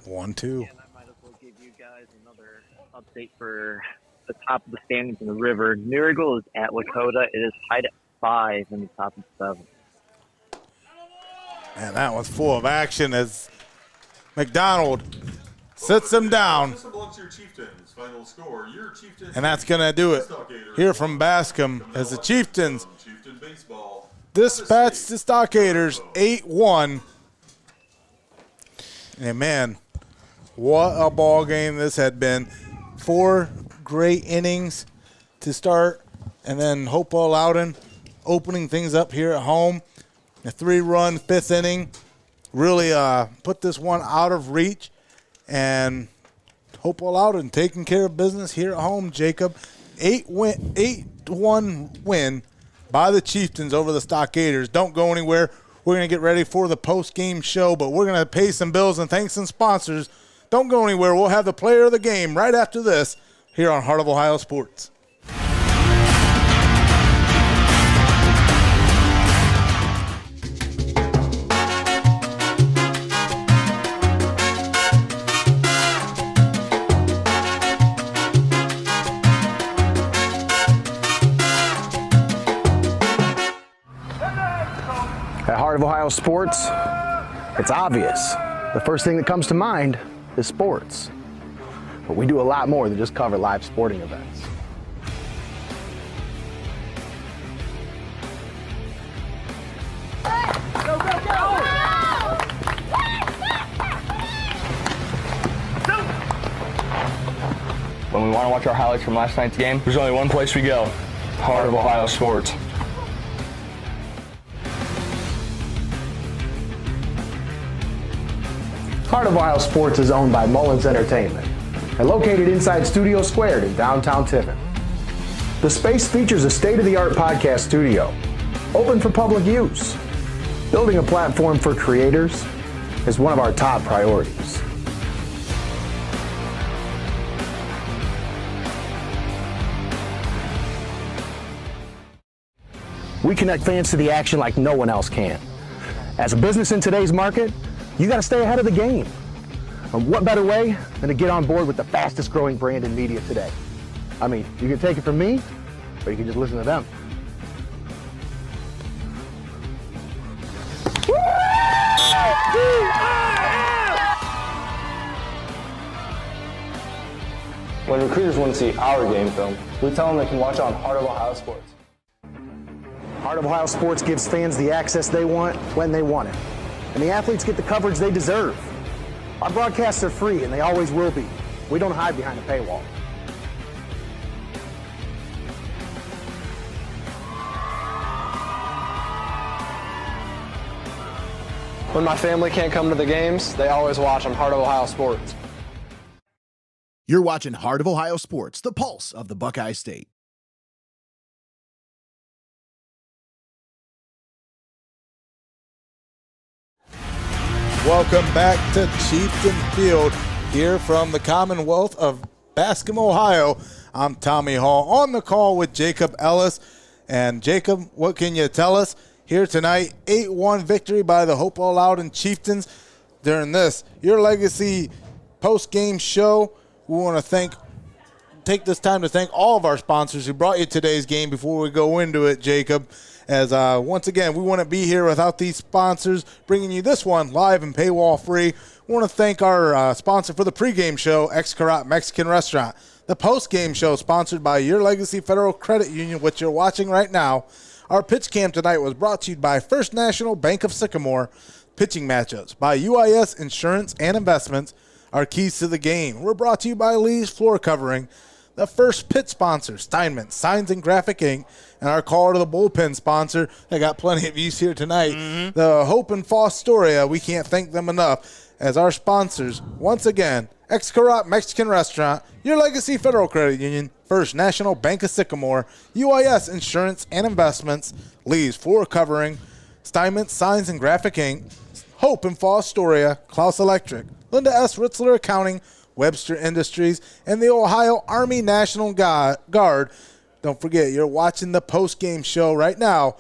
1-2. And I might as well give you guys another update for the top of the standings in the river. Miracle is at Lakota. It is tied at 5 in the top of the 7th. And that one's full of action as McDonald sits him down. Final score, your Chieftains. And that's going to do it here from Bascom as the Chieftains dispatch the Stockaders 8-1. And man, what a ball game this had been. 4 great innings to start, and then Hopewell-Loudon opening things up here at home. A 3-run 5th inning really put this one out of reach And Hopewell-Loudon taking care of business here at home, Jacob. 8-1 win by the Chieftains over the Stockaders. Don't go anywhere. We're going to get ready for the post-game show, but we're going to pay some bills and thank some sponsors. Don't go anywhere. We'll have the player of the game right after this here on Heart of Ohio Sports. At Heart of Ohio Sports, it's obvious. The first thing that comes to mind is sports. But we do a lot more than just cover live sporting events. Go, go, go! When we want to watch our highlights from last night's game, there's only one place we go: Heart of Ohio Sports. Heart of Ohio Sports is owned by Mullins Entertainment and located inside Studio Squared in downtown Tiffin. The space features a state-of-the-art podcast studio, open for public use. Building a platform for creators is one of our top priorities. We connect fans to the action like no one else can. As a business in today's market, you got to stay ahead of the game. And what better way than to get on board with the fastest growing brand in media today? I mean, you can take it from me, or you can just listen to them. When recruiters want to see our game film, we tell them they can watch it on Heart of Ohio Sports. Heart of Ohio Sports gives fans the access they want when they want it. And the athletes get the coverage they deserve. Our broadcasts are free, and they always will be. We don't hide behind a paywall. When my family can't come to the games, they always watch on Heart of Ohio Sports. You're watching Heart of Ohio Sports, the pulse of the Buckeye State. Welcome back to Chieftains Field here from the Commonwealth of Bascom, Ohio. I'm Tommy Hall on the call with Jacob Ellis. And Jacob, what can you tell us here tonight? 8-1 victory by the Hopewell-Loudon Chieftains. During this, Your Legacy post-game show, we want to take this time to thank all of our sponsors who brought you today's game before we go into it, Jacob. As once again, we wouldn't be here without these sponsors bringing you this one live and paywall free. We want to thank our sponsor for the pregame show, Xcaret Mexican Restaurant. The postgame show sponsored by Your Legacy Federal Credit Union, which you're watching right now. Our pitch cam tonight was brought to you by First National Bank of Sycamore. Pitching matchups by UIS Insurance and Investments. Our keys to the game were brought to you by Lee's Floor Covering. The first pit sponsor, Steinmetz, Signs and Graphic Inc., and our call to the bullpen sponsor, they got plenty of use here tonight, the Hope and Fostoria. We can't thank them enough as our sponsors. Once again, Xcaret Mexican Restaurant, Your Legacy Federal Credit Union, First National Bank of Sycamore, UIS Insurance and Investments, Lee's Floor Covering, Steinmetz, Signs and Graphic Inc., Hope and Fostoria, Clouse Electric, Linda S. Ritzler Accounting, Webster Industries, and the Ohio Army National Guard. Don't forget, you're watching the post-game show right now,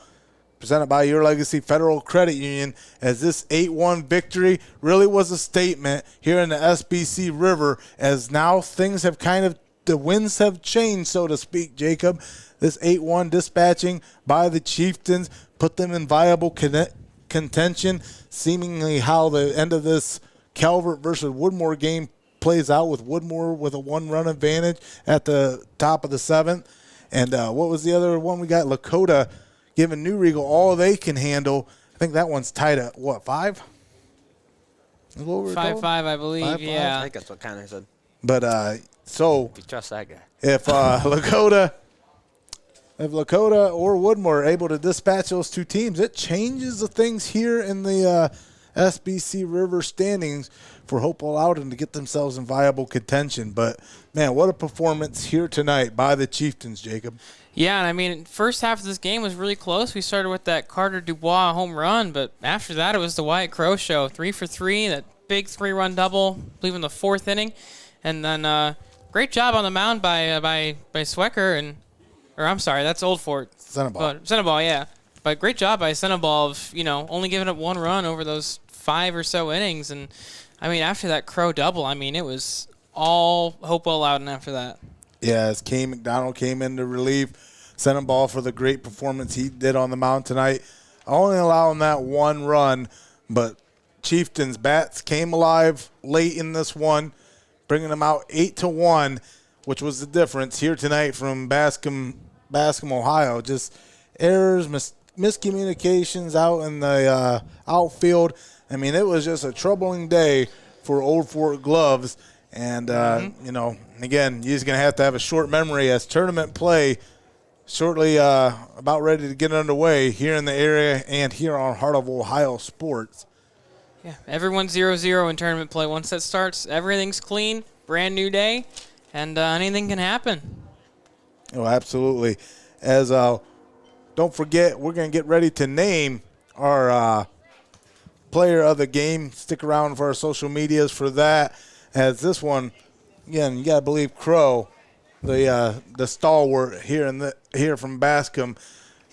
presented by Your Legacy Federal Credit Union, as this 8-1 victory really was a statement here in the SBC River, as now things have the winds have changed, so to speak, Jacob. This 8-1 dispatching by the Chieftains put them in viable contention, seemingly how the end of this Calvert versus Woodmore game plays out, with Woodmore with a one-run advantage at the top of the seventh. And what was the other one we got? Lakota giving New Regal all they can handle. I think that one's tied at, 5? 5-5, I believe, 5-5? yeah. I think that's what Connor said. But, so if you trust that guy. If Lakota or Woodmore are able to dispatch those two teams, it changes the things here in the SBC River standings for Hopewell-Loudon to get themselves in viable contention. But, man, what a performance here tonight by the Chieftains, Jacob. Yeah, and I mean, first half of this game was really close. We started with that Carter Dubois home run, but after that it was the Wyatt Crow show. 3 for 3, that big 3-run double, I believe in the 4th inning. And then great job on the mound by Swecker, or I'm sorry, that's Old Fort. Senebal, yeah. But great job by Senebal of, only giving up 1 run over those 5 or so innings. And, I mean, after that Crow double, I mean, it was all Hopewell-Loudon after that. Yeah, as Kane McDonald came in to relieve Senebal for the great performance he did on the mound tonight. Only allowing that 1 run, but Chieftains bats came alive late in this one, bringing them out 8-1, which was the difference here tonight from Bascom, Ohio. Just errors, miscommunications out in the outfield. I mean, it was just a troubling day for Old Fort Gloves. And, again, you're just going to have a short memory as tournament play shortly about ready to get underway here in the area and here on Heart of Ohio Sports. Yeah, everyone's 0-0 in tournament play. Once that starts, everything's clean, brand new day, and anything can happen. Oh, absolutely. As don't forget, we're going to get ready to name our player of the game. Stick around for our social medias for that. As this one, again, you got to believe Crow, the stalwart here from Bascom,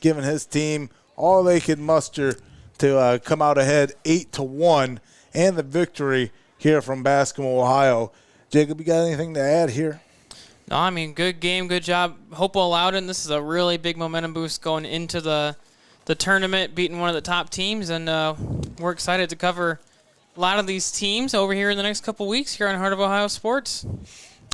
giving his team all they could muster to come out ahead 8-1 and the victory here from Bascom, Ohio. Jacob, you got anything to add here? No, I mean, good game, good job. Hopewell-Loudon, this is a really big momentum boost going into the tournament, beating one of the top teams, and we're excited to cover a lot of these teams over here in the next couple weeks here on Heart of Ohio Sports.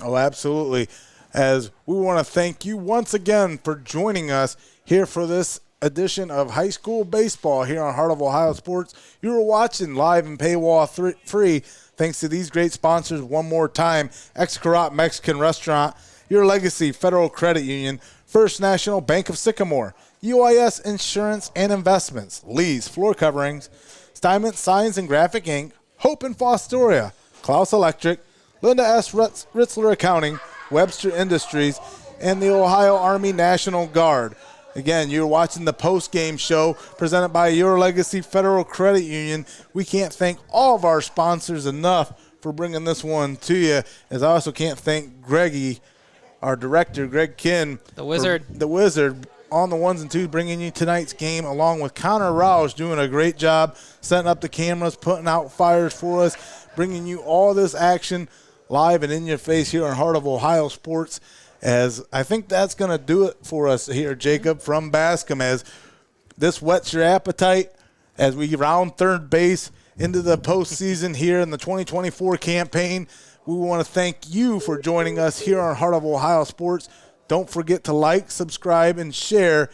Oh, absolutely. As we want to thank you once again for joining us here for this edition of high school baseball here on Heart of Ohio Sports. You were watching live and paywall free thanks to these great sponsors one more time: Xcaret Mexican Restaurant, Your Legacy Federal Credit Union, First National Bank of Sycamore, UIS Insurance and Investments, Lee's Floor Coverings, Steinmetz Signs and Graphic Ink, Hope and Fostoria, Clouse Electric, Linda S. Ritzler Accounting, Webster Industries, and the Ohio Army National Guard. Again, you're watching the post-game show presented by Your Legacy Federal Credit Union. We can't thank all of our sponsors enough for bringing this one to you, as I also can't thank Greggy, our director, Greg Kinn. The Wizard. The Wizard. On the ones and twos, bringing you tonight's game, along with Connor Roush doing a great job setting up the cameras, putting out fires for us, bringing you all this action live and in your face here on Heart of Ohio Sports. As I think that's going to do it for us here, Jacob, from Bascom, as this whets your appetite as we round third base into the postseason here in the 2024 campaign. We want to thank you for joining us here on Heart of Ohio Sports. Don't forget to like, subscribe, and share.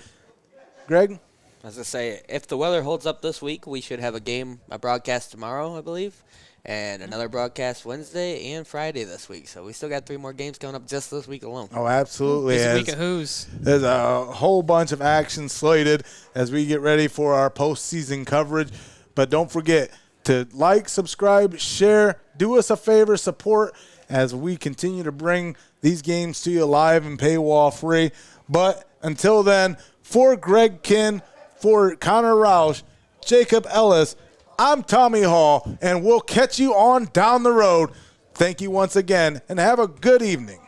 Greg? As I say, if the weather holds up this week, we should have a broadcast tomorrow, I believe, and another broadcast Wednesday and Friday this week. So we still got 3 more games coming up just this week alone. Oh, absolutely. It's a week of who's. There's a whole bunch of action slated as we get ready for our postseason coverage. But don't forget to like, subscribe, share, do us a favor, support as we continue to bring these games to you live and paywall free. But until then, for Greg Kinn, for Connor Roush, Jacob Ellis, I'm Tommy Hall, and we'll catch you on down the road. Thank you once again, and have a good evening.